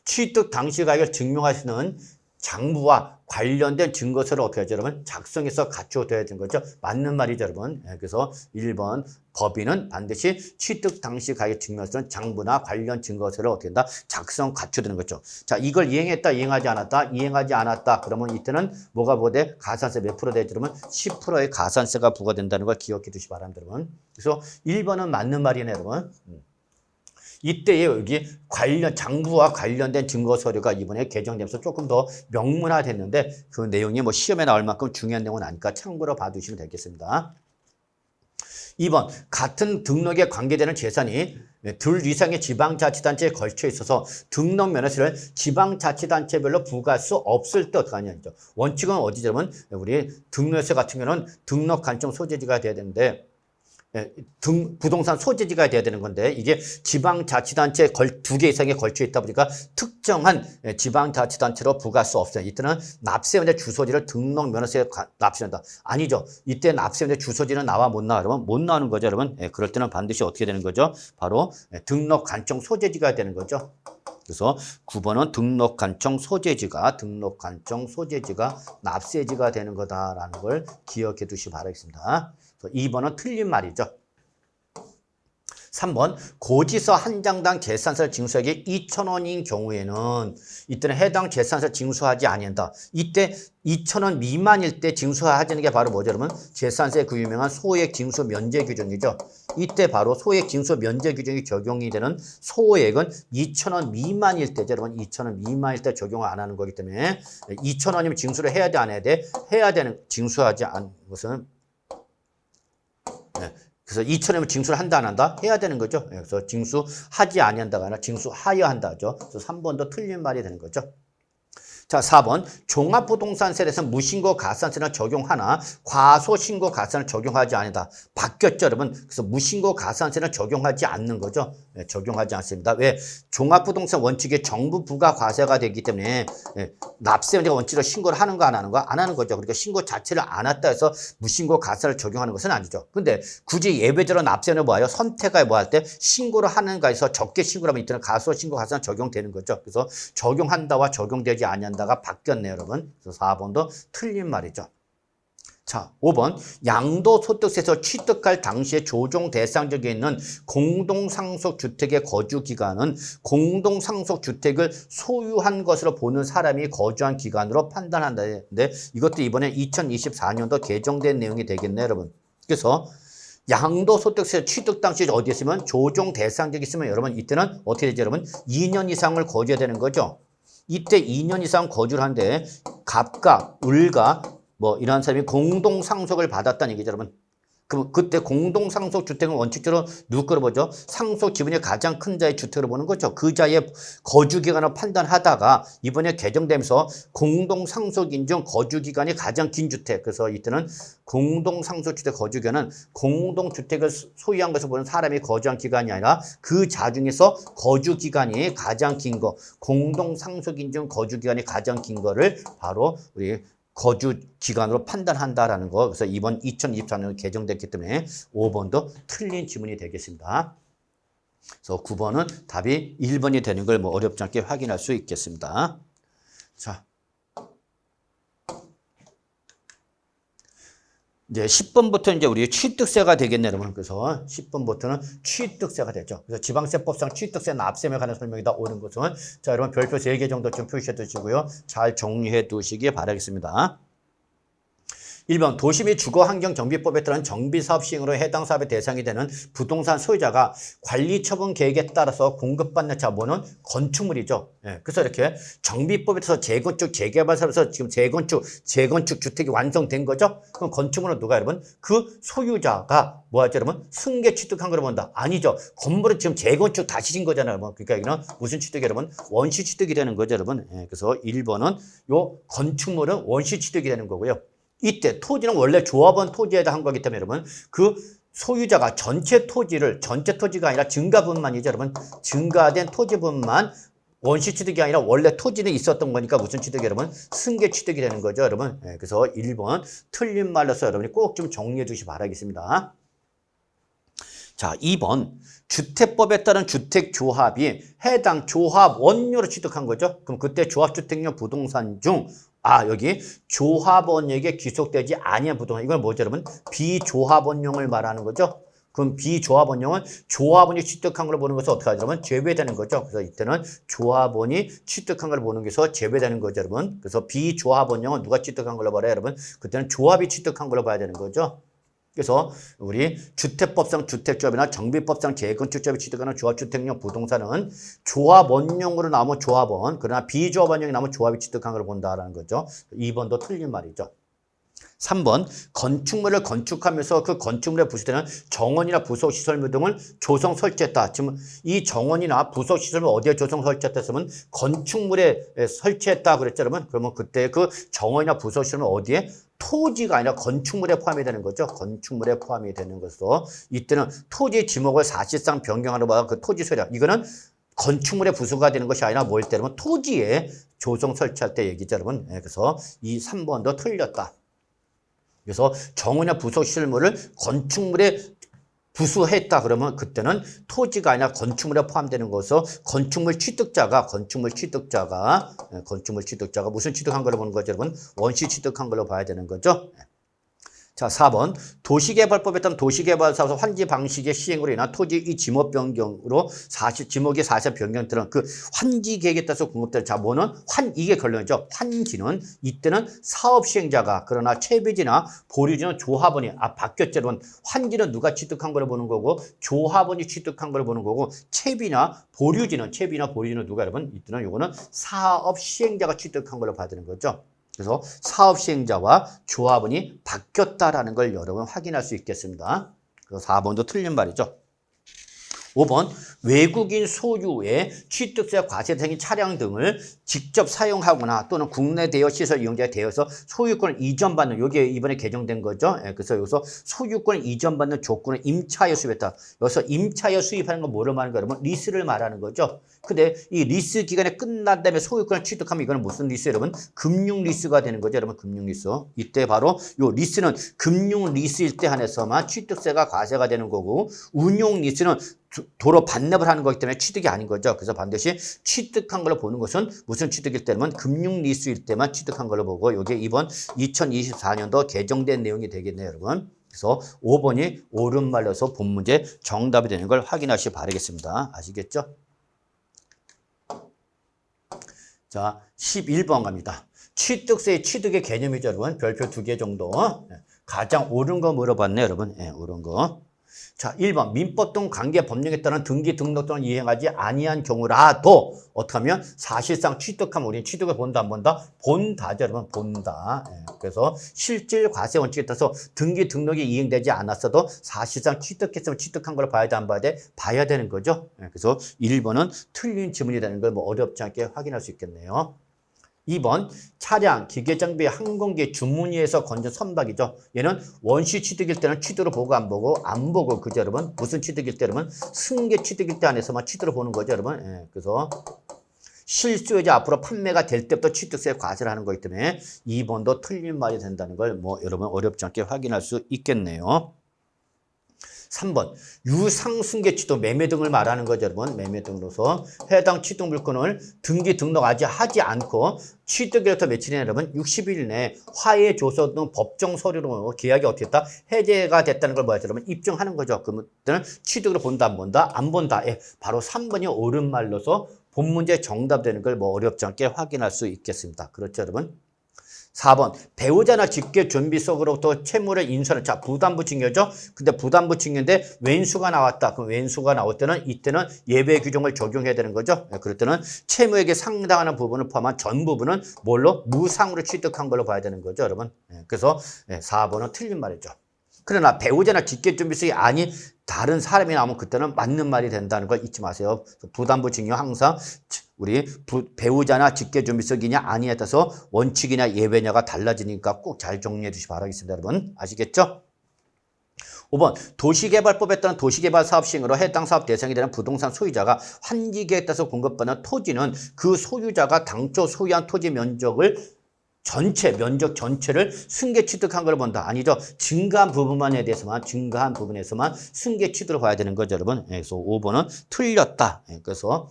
A: 취득 당시 가액을 증명하시는 장부와 관련된 증거서를 어떻게 하죠, 여러분? 작성해서 갖춰둬야 되는 거죠. 맞는 말이죠, 여러분. 그래서 1번 법인은 반드시 취득 당시 가액 증명서는 장부나 관련 증거서를 어떻게 한다? 작성 갖춰두는 거죠. 자, 이걸 이행했다, 이행하지 않았다. 그러면 이때는 뭐가 부과돼? 가산세 몇 프로 되죠, 여러분? 10%의 가산세가 부과된다는 걸 기억해 두시기 바랍니다, 여러분. 그래서 1번은 맞는 말이네, 여러분. 이때에 여기 장부와 관련된 증거 서류가 이번에 개정되면서 조금 더 명문화됐는데 그 내용이 뭐 시험에 나올 만큼 중요한 내용은 아니까 참고로 봐두시면 되겠습니다. 2번 같은 등록에 관계되는 재산이 둘 이상의 지방자치단체에 걸쳐 있어서 등록 면허세를 지방자치단체별로 부과할 수 없을 때 어떡하냐. 원칙은 어디죠? 우리 등록세 같은 경우는 등록 관청 소재지가 돼야 되는데 부동산 소재지가 돼야 되는 건데 이게 지방자치단체에 2개 이상에 걸쳐 있다 보니까 특정한 지방자치단체로 부과할 수 없어요. 이때는 납세원의 주소지를 등록 면허세에 납세한다. 아니죠. 이때 납세원의 주소지는 나와 못 나와? 그러면 못 나오는 거죠, 여러분. 그럴 때는 반드시 어떻게 되는 거죠? 바로 등록 관청 소재지가 되는 거죠. 그래서 9번은 등록 관청 소재지가 납세지가 되는 거다라는 걸 기억해 두시기 바라겠습니다. 2번은 틀린 말이죠. 3번 고지서 한 장당 재산세를 징수하기 2,000원인 경우에는 이때는 해당 재산세를 징수하지 아니한다. 이때 2,000원 미만일 때 징수하자는 게 바로 뭐죠, 여러분? 재산세 그 유명한 소액 징수 면제 규정이죠. 이때 바로 소액 징수 면제 규정이 적용이 되는 소액은 2,000원 미만일 때죠, 여러분. 2,000원 미만일 때 적용을 안 하는 거기 때문에 2,000원이면 징수를 해야 돼, 안 해야 돼? 해야 되는, 징수하지 않은 것은 그래서 2,000원이면 징수를 한다, 안 한다? 해야 되는 거죠. 그래서 징수하지 아니한다가 아니라 징수하여 한다죠. 그래서 3번도 틀린 말이 되는 거죠. 자, 4번 종합부동산세에서 무신고 가산세는 적용하나 과소신고 가산을 적용하지 않는다. 바뀌었죠, 여러분. 그래서 무신고 가산세는 적용하지 않는 거죠. 적용하지 않습니다. 왜? 종합부동산 원칙이 정부 부과 과세가 되기 때문에 납세원자가 원칙으로 신고를 하는가 안 하는가? 안 하는 거죠. 그러니까 신고 자체를 안 했다 해서 무신고 가산을 적용하는 것은 아니죠. 근데 굳이 예외적으로 납세원을 뭐예요? 선택을 뭐 할 때 신고를 하는가 해서 적게 신고를 하면 이때는 과소신고 가산 적용되는 거죠. 그래서 적용한다와 적용되지 아니한다 가 바뀌었네요, 여러분. 그래서 4번도 틀린 말이죠. 자, 5번 양도소득세에서 취득할 당시에 조정 대상적에 있는 공동상속주택의 거주기간은 공동상속주택을 소유한 것으로 보는 사람이 거주한 기간으로 판단한다는데 이것도 이번에 2024년도 개정된 내용이 되겠네요, 여러분. 그래서 양도소득세 취득 당시 어디에 있으면 조정 대상적이 있으면 여러분 이때는 어떻게 되죠, 여러분? 2년 이상을 거주해야 되는 거죠. 이때 2년 이상 거주를 하는데 갑과 을과 뭐 이런 사람이 공동 상속을 받았다는 얘기죠, 여러분. 그럼 그때 공동 상속 주택은 원칙적으로 누구 거로 보죠? 상속 지분이 가장 큰 자의 주택으로 보는 거죠. 그 자의 거주 기간을 판단하다가 이번에 개정되면서 공동 상속 인중 거주 기간이 가장 긴 주택. 그래서 이때는 공동 상속 주택 거주 기간은 공동 주택을 소유한 것을 보는 사람이 거주한 기간이 아니라 그 자 중에서 거주 기간이 가장 긴 거, 공동 상속 인중 거주 기간이 가장 긴 거를 바로 우리 거주 기간으로 판단한다라는 거. 그래서 이번 2024년 개정됐기 때문에 5번도 틀린 지문이 되겠습니다. 그래서 9번은 답이 1번이 되는 걸 뭐 어렵지 않게 확인할 수 있겠습니다. 자, 이제 10번부터 이제 우리 취득세가 되겠네요, 여러분. 그래서 10번부터는 취득세가 되죠. 그래서 지방세법상 취득세 납세에 관한 설명이 다 오는 것은 자, 여러분 별표 3개 정도 좀 표시해 두시고요. 잘 정리해 두시기 바라겠습니다. 1번 도시 및 주거환경정비법에 따른 정비사업 시행으로 해당 사업의 대상이 되는 부동산 소유자가 관리처분 계획에 따라서 공급받는 자본은 건축물이죠. 예, 그래서 이렇게 정비법에 따라서 재건축, 재개발 사업에서 지금 재건축 주택이 완성된 거죠. 그럼 건축물은 누가 여러분? 그 소유자가 뭐하죠, 여러분? 승계 취득한 거로 본다. 아니죠. 건물은 지금 재건축 다시 진 거잖아요, 여러분. 그러니까 이건 무슨 취득이 여러분? 원시 취득이 되는 거죠, 여러분. 예, 그래서 1번은 요 건축물은 원시 취득이 되는 거고요. 이때 토지는 원래 조합원 토지에 한 거기 때문에 여러분 그 소유자가 전체 토지가 아니라 증가분만이죠, 여러분. 증가된 토지분만 원시 취득이 아니라 원래 토지는 있었던 거니까 무슨 취득이 여러분? 승계 취득이 되는 거죠, 여러분. 네, 그래서 1번 틀린 말로서 여러분이 꼭 좀 정리해 주시기 바라겠습니다. 자, 2번 주택법에 따른 주택조합이 해당 조합 원료로 취득한 거죠. 그럼 그때 조합주택용 부동산 중 여기 조합원에게 귀속되지 아니한 부동산. 이건 뭐죠, 여러분? 비조합원용을 말하는 거죠. 그럼 비조합원용은 조합원이 취득한 걸 보는 것은 어떻게 하죠, 여러분? 제외되는 거죠. 그래서 이때는 조합원이 취득한 걸 보는 것에서 제외되는 거죠, 여러분. 그래서 비조합원용은 누가 취득한 걸로 봐요, 여러분? 그때는 조합이 취득한 걸로 봐야 되는 거죠. 그래서 우리 주택법상 주택조합이나 정비법상 재건축조합이 취득하는 조합주택용 부동산은 조합원용으로 나오면 조합원, 그러나 비조합원용이 나오면 조합이 취득한 걸 본다라는 거죠. 2번도 틀린 말이죠. 3번 건축물을 건축하면서 그 건축물에 부수되는 정원이나 부속시설물 등을 조성 설치했다. 지금 이 정원이나 부속시설물 어디에 조성 설치했다 했으면 건축물에 설치했다 그랬죠, 여러분. 그러면 그때 그 정원이나 부속시설물 어디에? 토지가 아니라 건축물에 포함이 되는 거죠. 건축물에 포함이 되는 것으로 이때는 토지 지목을 사실상 변경하는 바가 그 토지 소유량. 이거는 건축물의 부수가 되는 것이 아니라 뭘 때면 토지에 조성 설치할 때 얘기죠, 여러분. 그래서 이 3번도 틀렸다. 그래서 정원이나 부속시설물을 건축물에 부수했다 그러면 그때는 토지가 아니라 건축물에 포함되는 것으로 건축물 취득자가 무슨 취득한 걸로 보는 거죠, 여러분? 원시 취득한 걸로 봐야 되는 거죠. 자, 4번 도시개발법에 따른 도시개발사업소 환지 방식의 시행으로 인한 토지 이 지목 변경으로 지목의 사실 변경 들은 그 환지 계획에 따라서 공급될 자본은 이게 결론이죠. 환지는 이때는 사업 시행자가 그러나 채비지나 보류지는 조합원이 바뀌었죠, 여러분. 환지는 누가 취득한 걸 보는 거고 조합원이 취득한 걸 보는 거고 채비나 보류지는 누가 여러분? 이때는 요거는 사업 시행자가 취득한 걸로 봐야 되는 거죠. 그래서 사업 시행자와 조합원이 바뀌었다라는 걸 여러분 확인할 수 있겠습니다. 그래서 4번도 틀린 말이죠. 5번 외국인 소유의 취득세 과세 대상인 차량 등을 직접 사용하거나 또는 국내 대여 시설 이용자에 대여서 소유권을 이전받는, 여기에 이번에 개정된 거죠. 그래서 여기서 소유권을 이전받는 조건을 임차하여 수입했다. 여기서 임차하여 수입하는 건 뭐를 말하는 거예요, 여러분? 리스를 말하는 거죠. 근데 이 리스 기간이 끝난 다음에 소유권을 취득하면 이거는 무슨 리스, 여러분? 금융 리스가 되는 거죠, 여러분. 금융 리스. 이때 바로 요 리스는 금융 리스일 때 한해서만 취득세가 과세가 되는 거고, 운용 리스는 도로 반납을 하는 거기 때문에 취득이 아닌 거죠. 그래서 반드시 취득한 걸로 보는 것은 무슨 취득일 때면 금융리수일 때만 취득한 걸로 보고 이게 이번 2024년도 개정된 내용이 되겠네요, 여러분. 그래서 5번이 옳은 말로서 본 문제 정답이 되는 걸 확인하시기 바라겠습니다. 아시겠죠? 자, 11번 갑니다. 취득세의 취득의 개념이죠, 여러분. 별표 2개 정도. 가장 옳은 거 물어봤네요, 여러분. 옳은 거. 자, 1번 민법 등 관계 법령에 따른 등기 등록 등을 이행하지 아니한 경우라도 어떻게 하면 사실상 취득하면 우리는 취득을 본다 안 본다? 본다죠, 여러분. 본다. 그래서 실질 과세 원칙에 따라서 등기 등록이 이행되지 않았어도 사실상 취득했으면 취득한 걸 봐야 돼 안 봐야 돼? 봐야 되는 거죠. 그래서 1번은 틀린 지문이 되는 걸 뭐 어렵지 않게 확인할 수 있겠네요. 2번 차량, 기계장비, 항공기, 주문위에서 건져 선박이죠. 얘는 원시 취득일 때는 취득으로 보고 안 보고 그죠, 여러분? 무슨 취득일 때 여러분? 승계 취득일 때 안에서만 취득으로 보는 거죠, 여러분. 그래서 실수요자 앞으로 판매가 될 때부터 취득세 과세를 하는 거기 때문에 2번도 틀린 말이 된다는 걸 뭐 여러분 어렵지 않게 확인할 수 있겠네요. 3번 유상승계 취득 매매 등을 말하는 거죠, 여러분. 매매 등으로서 해당 취득 물건을 등기 등록 아직 하지 않고 취득일부터 며칠이냐, 여러분? 60일 내에 화해 조서 등 법정 서류로 계약이 어떻게 됐다? 해제가 됐다는 걸 뭐야, 여러분? 입증하는 거죠. 그러면 취득으로 본다 안 본다? 안 본다. 바로 3번이 옳은 말로서 본 문제 정답 되는 걸 뭐 어렵지 않게 확인할 수 있겠습니다. 그렇죠, 여러분? 4번 배우자나 직계 존비 속으로부터 채무를 인수하는 자 부담부 증여죠. 근데 부담부 증여인데 왼수가 나왔다. 그럼 왼수가 나올 때는 이때는 예외 규정을 적용해야 되는 거죠. 그럴 때는 채무액에 상당하는 부분을 포함한 전 부분은 뭘로 무상으로 취득한 걸로 봐야 되는 거죠, 여러분. 그래서 4번은 틀린 말이죠. 그러나 배우자나 직계존비속이 아닌 다른 사람이 나오면 그때는 맞는 말이 된다는 걸 잊지 마세요. 부담부 증여 항상 우리 배우자나 직계존비속이냐 아니냐에 따라서 원칙이냐 예외냐가 달라지니까 꼭 잘 정리해 주시기 바라겠습니다, 여러분. 아시겠죠? 5번 도시개발법에 따른 도시개발 사업 시행으로 해당 사업 대상이 되는 부동산 소유자가 환기계획에 따라서 공급받는 토지는 그 소유자가 당초 소유한 토지 면적을 면적 전체를 승계 취득한 걸 본다. 아니죠. 증가한 부분만에 대해서만, 증가한 부분에서만 승계 취득을 봐야 되는 거죠, 여러분. 그래서 5번은 틀렸다. 그래서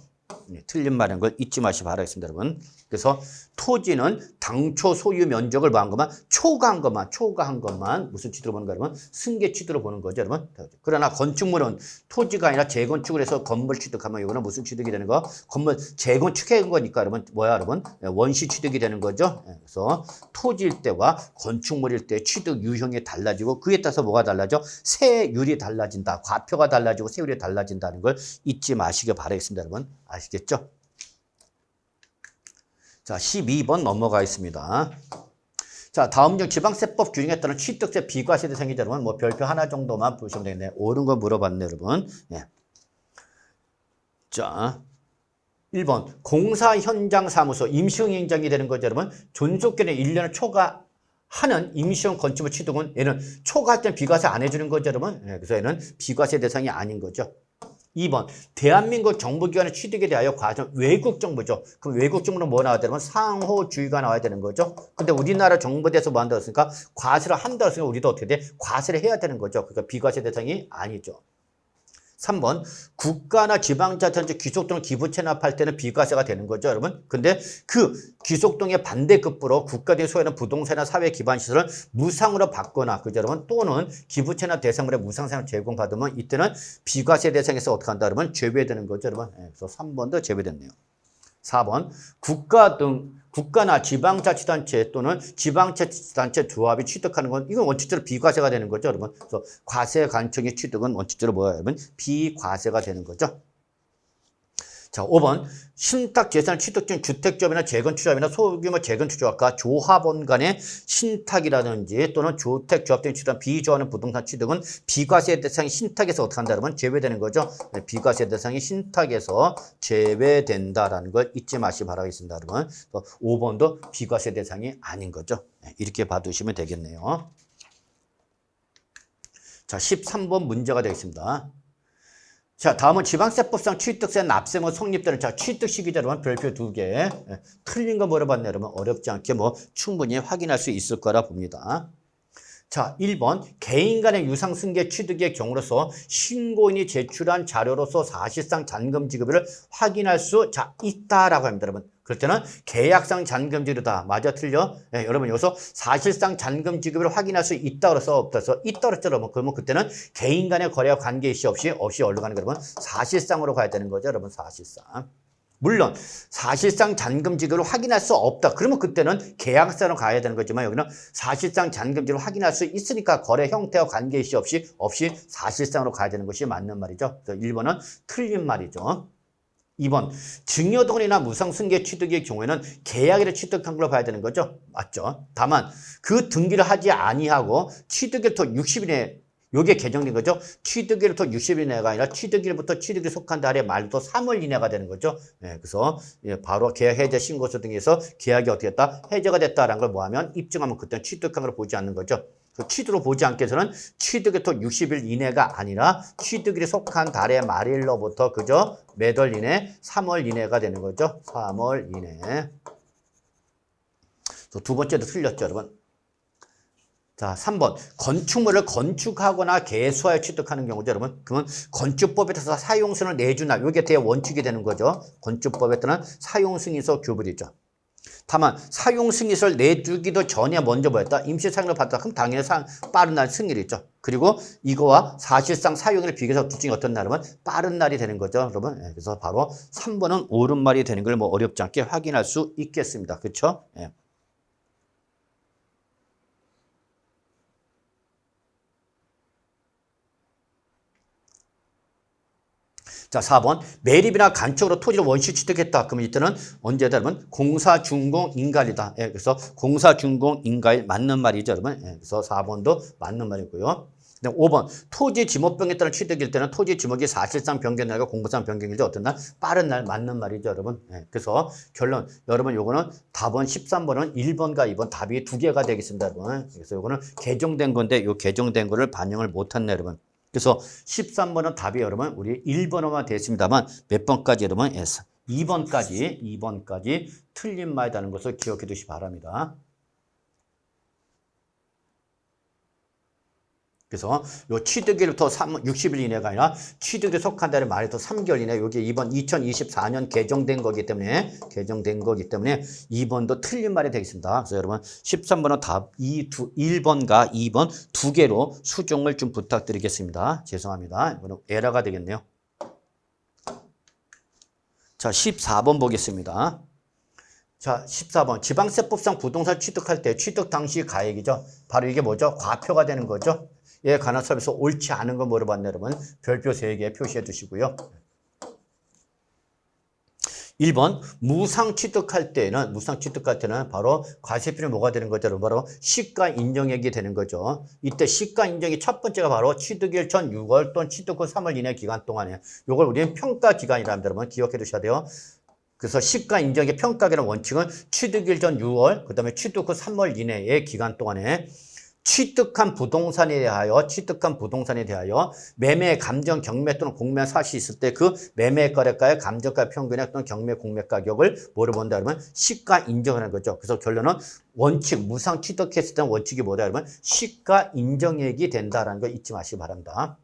A: 틀린 말인 걸 잊지 마시기 바라겠습니다, 여러분. 그래서 토지는 당초 소유 면적을 뭐한 것만, 초과한 것만 무슨 취득으로 보는 거 여러분? 승계 취득으로 보는 거죠, 여러분. 그러나 건축물은 토지가 아니라 재건축을 해서 건물 취득하면 이거는 무슨 취득이 되는 거? 건물 재건축한 거니까 여러분 뭐야, 여러분? 원시 취득이 되는 거죠. 그래서 토지일 때와 건축물일 때 취득 유형이 달라지고 그에 따라서 뭐가 달라져? 세율이 달라진다. 과표가 달라지고 세율이 달라진다는 걸 잊지 마시기 바라겠습니다, 여러분. 아시겠죠? 자, 12번 넘어가겠습니다. 자, 다음 중 지방세법 규정에 따른 취득세 비과세 대상이 여러분 뭐 별표 하나 정도만 보시면 되겠네요. 옳은 거 물어봤네, 여러분. 자, 1번 공사 현장 사무소 임시응행장이 되는 거죠, 여러분. 존속기간이 1년을 초과하는 임시형 건축물 취득은 얘는 초과할 때는 비과세 안 해주는 거죠, 여러분. 그래서 얘는 비과세 대상이 아닌 거죠. 2번 대한민국 정부기관의 취득에 대하여 과세는 외국 정부죠. 그럼 외국 정부는 뭐 나와야 되면 상호주의가 나와야 되는 거죠. 근데 우리나라 정부에 대해서 뭐 한다고 했으니까 과세를 한다고 했으니까 우리도 어떻게 돼? 과세를 해야 되는 거죠. 그러니까 비과세 대상이 아니죠. 3번 국가나 지방자치단체 귀속동을 기부 체납할 때는 비과세가 되는 거죠, 여러분. 근데 그 귀속동의 반대급부로 국가 등 소유하는 부동산이나 사회 기반 시설을 무상으로 받거나 그죠, 여러분. 또는 기부 체납 대상물의 무상사용 제공받으면 이때는 비과세 대상에서 어떻게 한다, 여러분? 제외되는 거죠, 여러분. 그래서 3번도 제외됐네요. 4번 국가나 지방자치단체 또는 지방자치단체 조합이 취득하는 건 이건 원칙적으로 비과세가 되는 거죠, 여러분. 그래서 과세 관청의 취득은 원칙적으로 뭐야, 여러분? 비과세가 되는 거죠. 자, 5번 신탁재산을 취득 중 주택조합이나 재건축조합이나 소규모 재건축조합과 조합원 간의 신탁이라든지 또는 주택조합 등이 취득한 비조합하는 부동산 취득은 비과세 대상이 신탁에서 어떻게 한다, 여러분? 제외되는 거죠. 비과세 대상이 신탁에서 제외된다라는 걸 잊지 마시기 바라겠습니다, 여러분. 5번도 비과세 대상이 아닌 거죠. 이렇게 봐두시면 되겠네요. 자, 13번 문제가 되겠습니다. 자, 다음은 지방세법상 취득세 납세무 성립되는 자 취득 시기자 여러분 별표 2개. 틀린 거 물어봤네, 여러분. 어렵지 않게 뭐 충분히 확인할 수 있을 거라 봅니다. 자, 1번 개인 간의 유상승계 취득의 경우로서 신고인이 제출한 자료로서 사실상 잔금 지급을 확인할 수 있다라고 합니다, 여러분. 그럴 때는 계약상 잔금 지급이다. 맞아, 틀려? 네, 여러분 여기서 사실상 잔금 지급을 확인할 수 있다 그래서 없다 그래서 있다 그랬죠, 여러분. 그러면 그때는 개인 간의 거래와 관계이시 없이 어디로 가는 거 여러분? 사실상으로 가야 되는 거죠, 여러분. 사실상. 물론 사실상 잔금 지급을 확인할 수 없다. 그러면 그때는 계약서로 가야 되는 거지만 여기는 사실상 잔금 지급을 확인할 수 있으니까 거래 형태와 관계이시 없이 사실상으로 가야 되는 것이 맞는 말이죠. 그래서 1번은 틀린 말이죠. 2번 증여동이나 무상승계 취득의 경우에는 계약일에 취득한 걸로 봐야 되는 거죠. 맞죠. 다만 그 등기를 하지 아니하고 취득일부터 60일에 요게 개정된 거죠. 취득일부터 60일 이내가 아니라 취득일부터 취득이 속한 달의 말부터 3월 이내가 되는 거죠. 네, 그래서 바로 계약 해제 신고서 등에서 계약이 어떻게 됐다? 해제가 됐다라는 걸 뭐하면 입증하면 그때는 취득한 걸 보지 않는 거죠. 취득으로 보지 않게 해서는 취득일부터 60일 이내가 아니라 취득일에 속한 달의 말일로부터 그죠? 몇 월 이내? 3월 이내가 되는 거죠. 3월 이내. 두 번째도 틀렸죠, 여러분. 자, 3번. 건축물을 건축하거나 개수하여 취득하는 경우죠, 여러분. 그러면 건축법에 따라서 사용승을 내주나, 이게 대원칙이 되는 거죠. 건축법에 따른 사용승인서 규율이죠. 다만 사용승인서를 내주기도 전에 먼저 뭐였다? 임시사용을 받았다. 그럼 당연히 빠른 날 승일이죠. 그리고 이거와 사실상 사용일을 비교해서 둘 중에 어떤 날이면 빠른 날이 되는 거죠, 여러분. 예, 그래서 바로 3번은 옳은 말이 되는 걸 뭐 어렵지 않게 확인할 수 있겠습니다. 그렇죠? 예. 자, 4번. 매립이나 간척으로 토지를 원시 취득했다. 그러면 이때는 언제다, 여러분? 공사준공인가일이다. 예, 그래서 공사준공인가일 맞는 말이죠, 여러분. 예, 그래서 4번도 맞는 말이고요. 5번. 토지 지목병에 따른 취득일 때는 토지 지목이 사실상 변경이 아니라 공부상 변경일지 어떤 날? 빠른 날 맞는 말이죠, 여러분. 예, 그래서 결론. 여러분, 요거는 답은 13번은 1번과 2번 답이 두 개가 되겠습니다, 여러분. 그래서 요거는 개정된 건데 요 개정된 거를 반영을 못했네, 여러분. 그래서 13번은 답이 여러분 우리 1번으로만 되었습니다만 몇 번까지 여러분 2번까지 틀린 말이라는 것을 기억해 두시기 바랍니다. 그래서 요 취득일부터 60일 이내가 아니라 취득에 속한 달의 말에서 3개월 이내 요게 이번 2024년 개정된 거기 때문에 2번도 틀린 말이 되겠습니다. 그래서 여러분 13번은 답 1번과 2번 두 개로 수정을 좀 부탁드리겠습니다. 죄송합니다. 이거는 에러가 되겠네요. 자, 14번 보겠습니다. 자, 14번. 지방세법상 부동산 취득할 때 취득 당시 가액이죠. 바로 이게 뭐죠? 과표가 되는 거죠. 예, 관한 서비스 옳지 않은 거 물어봤네, 여러분. 별표 3개 표시해 두시고요. 1번. 무상 취득할 때는 바로 과세표는 뭐가 되는 거죠? 바로 시가 인정액이 되는 거죠. 이때 시가 인정이 첫 번째가 바로 취득일 전 6월 또는 취득 후 3월 이내 기간 동안에 이걸 우리는 평가 기간이라 합니다, 여러분. 기억해 두셔야 돼요. 그래서 시가 인정의 평가기는 원칙은 취득일 전 6월, 그 다음에 취득 후 3월 이내의 기간 동안에 취득한 부동산에 대하여 매매, 감정, 경매 또는 공매 사실이 있을 때 그 매매 거래가의 감정가 평균액 또는 경매 공매 가격을 뭐로 본다 그러면 시가 인정하는 거죠. 그래서 결론은 원칙, 무상 취득했을 때는 원칙이 뭐다 그러면 시가 인정액이 된다라는 거 잊지 마시기 바랍니다.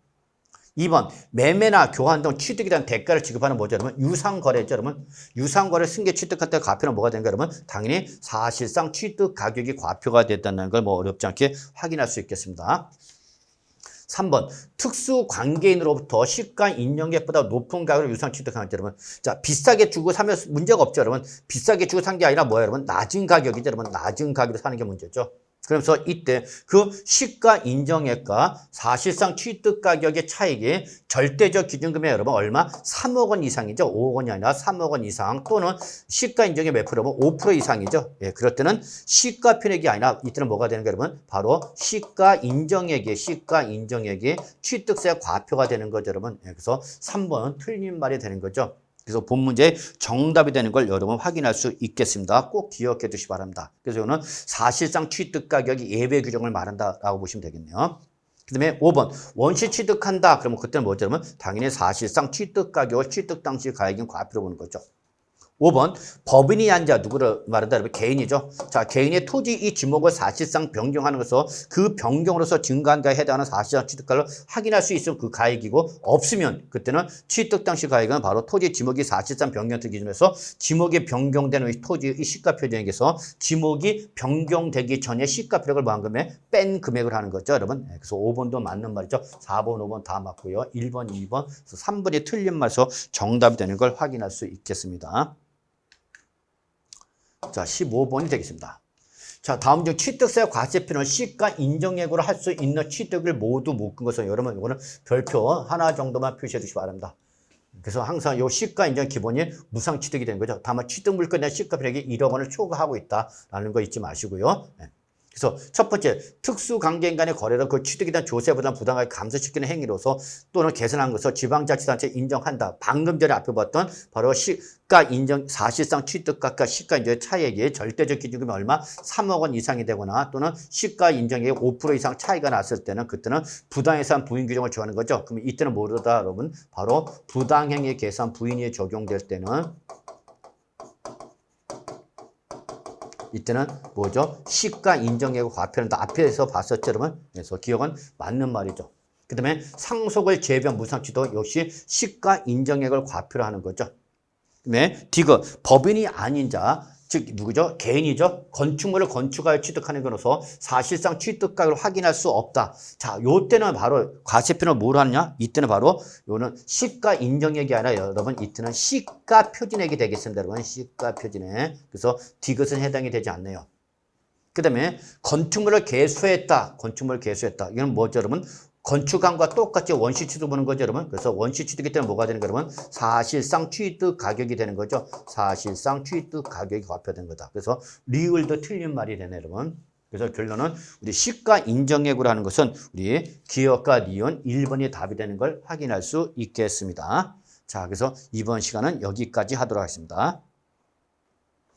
A: 2번, 매매나 교환 등 취득에 대한 대가를 지급하는 뭐죠, 여러분? 유상거래죠, 여러분. 유상거래 승계 취득할 때 과표는 뭐가 되는가, 여러분? 당연히 사실상 취득 가격이 과표가 됐다는 걸 뭐 어렵지 않게 확인할 수 있겠습니다. 3번, 특수 관계인으로부터 시가 인정액보다 높은 가격으로 유상 취득하는 거죠, 여러분. 자, 비싸게 주고 사면 문제가 없죠, 여러분. 비싸게 주고 산 게 아니라 뭐예요, 여러분? 낮은 가격이죠, 여러분. 낮은 가격으로 사는 게 문제죠. 그래서 이때 그 시가 인정액과 사실상 취득 가격의 차익이 절대적 기준금액 여러분 얼마? 3억 원 이상이죠. 5억 원이 아니라 3억 원 이상 또는 시가 인정액 몇 프로면 5% 이상이죠. 예, 그럴 때는 시가 편액이 아니라 이때는 뭐가 되는 거예요, 여러분? 바로 시가 인정액이 취득세 과표가 되는 거죠, 여러분. 예, 그래서 3번은 틀린 말이 되는 거죠. 그래서 본 문제의 정답이 되는 걸 여러분 확인할 수 있겠습니다. 꼭 기억해 두시기 바랍니다. 그래서 이거는 사실상 취득 가격이 예외 규정을 말한다라고 보시면 되겠네요. 그 다음에 5번 원시 취득한다. 그러면 그때는 뭐죠? 그러면 당연히 사실상 취득 가격을 취득 당시 가액인 과표로 보는 거죠. 5번 법인이 앉아 누구를 말한다 그러면 개인이죠. 자, 개인의 토지 이 지목을 사실상 변경하는 것으로 그 변경으로서 증가한 가에 해당하는 사실상 취득가를 확인할 수 있으면 그 가액이고 없으면 그때는 취득 당시 가액은 바로 토지 지목이 사실상 변경된 기준에서 지목이 변경되는 이 토지의 시가 표준액에서 지목이 변경되기 전에 시가 표준액을 뭐한금에 뺀 금액을 하는 거죠, 여러분. 그래서 5번도 맞는 말이죠. 4번, 5번 다 맞고요. 1번, 2번, 3번이 틀린 말에서 정답이 되는 걸 확인할 수 있겠습니다. 자, 15번이 되겠습니다. 자, 다음 중 취득세 과세표는 시가 인정액으로 할 수 있는 취득을 모두 묶은 것은 여러분 이거는 별표 하나 정도만 표시해 주시기 바랍니다. 그래서 항상 요 시가 인정 기본이 무상 취득이 되는 거죠. 다만 취득 물건에 대한 시가 표준액이 1억 원을 초과하고 있다라는 거 잊지 마시고요. 그래서 첫 번째, 특수관계인 간의 거래로 그 취득에 대한 조세보다 부당하게 감소시키는 행위로서 또는 개선한 것을 지방자치단체에 인정한다. 방금 전에 앞에 봤던 바로 시가 인정, 사실상 취득가과 시가 인정의 차액이 절대적 기준금이 얼마? 3억 원 이상이 되거나 또는 시가 인정액 5% 이상 차이가 났을 때는 그때는 부당해산 부인 규정을 정하는 거죠. 그럼 이때는 뭐다 여러분? 바로 부당행위 계산 부인이 적용될 때는 이때는 뭐죠? 시가 인정액을 과표는 앞에서 봤었죠, 여러분? 그래서 기억은 맞는 말이죠. 그 다음에 상속을 제외한 무상취득 역시 시가 인정액을 과표로 하는 거죠. 그 다음에 디귿, 법인이 아닌 자, 즉 누구죠? 개인이죠. 건축물을 건축하여 취득하는 것으로서 사실상 취득가를 확인할 수 없다. 자, 요때는 바로 과세표는 뭘 하느냐? 이때는 바로 요는 시가 인정액이 아니라 여러분 이때는 시가 표준액이 되겠습니다. 여러분 시가 표준액. 그래서 디귿은 해당이 되지 않네요. 그 다음에 건축물을 개수했다. 건축물을 개수했다. 이건 뭐죠, 여러분? 건축안과 똑같이 원시 취득 보는 거죠, 여러분. 그래서 원시 취득이 때문에 뭐가 되는 거예요, 여러분? 사실상 취득 가격이 되는 거죠. 사실상 취득 가격이 과표된 거다. 그래서 리을도 틀린 말이 되네, 여러분. 그래서 결론은 우리 시가 인정액으로 하는 것은 우리 기억과 니은 1번이 답이 되는 걸 확인할 수 있겠습니다. 자, 그래서 이번 시간은 여기까지 하도록 하겠습니다.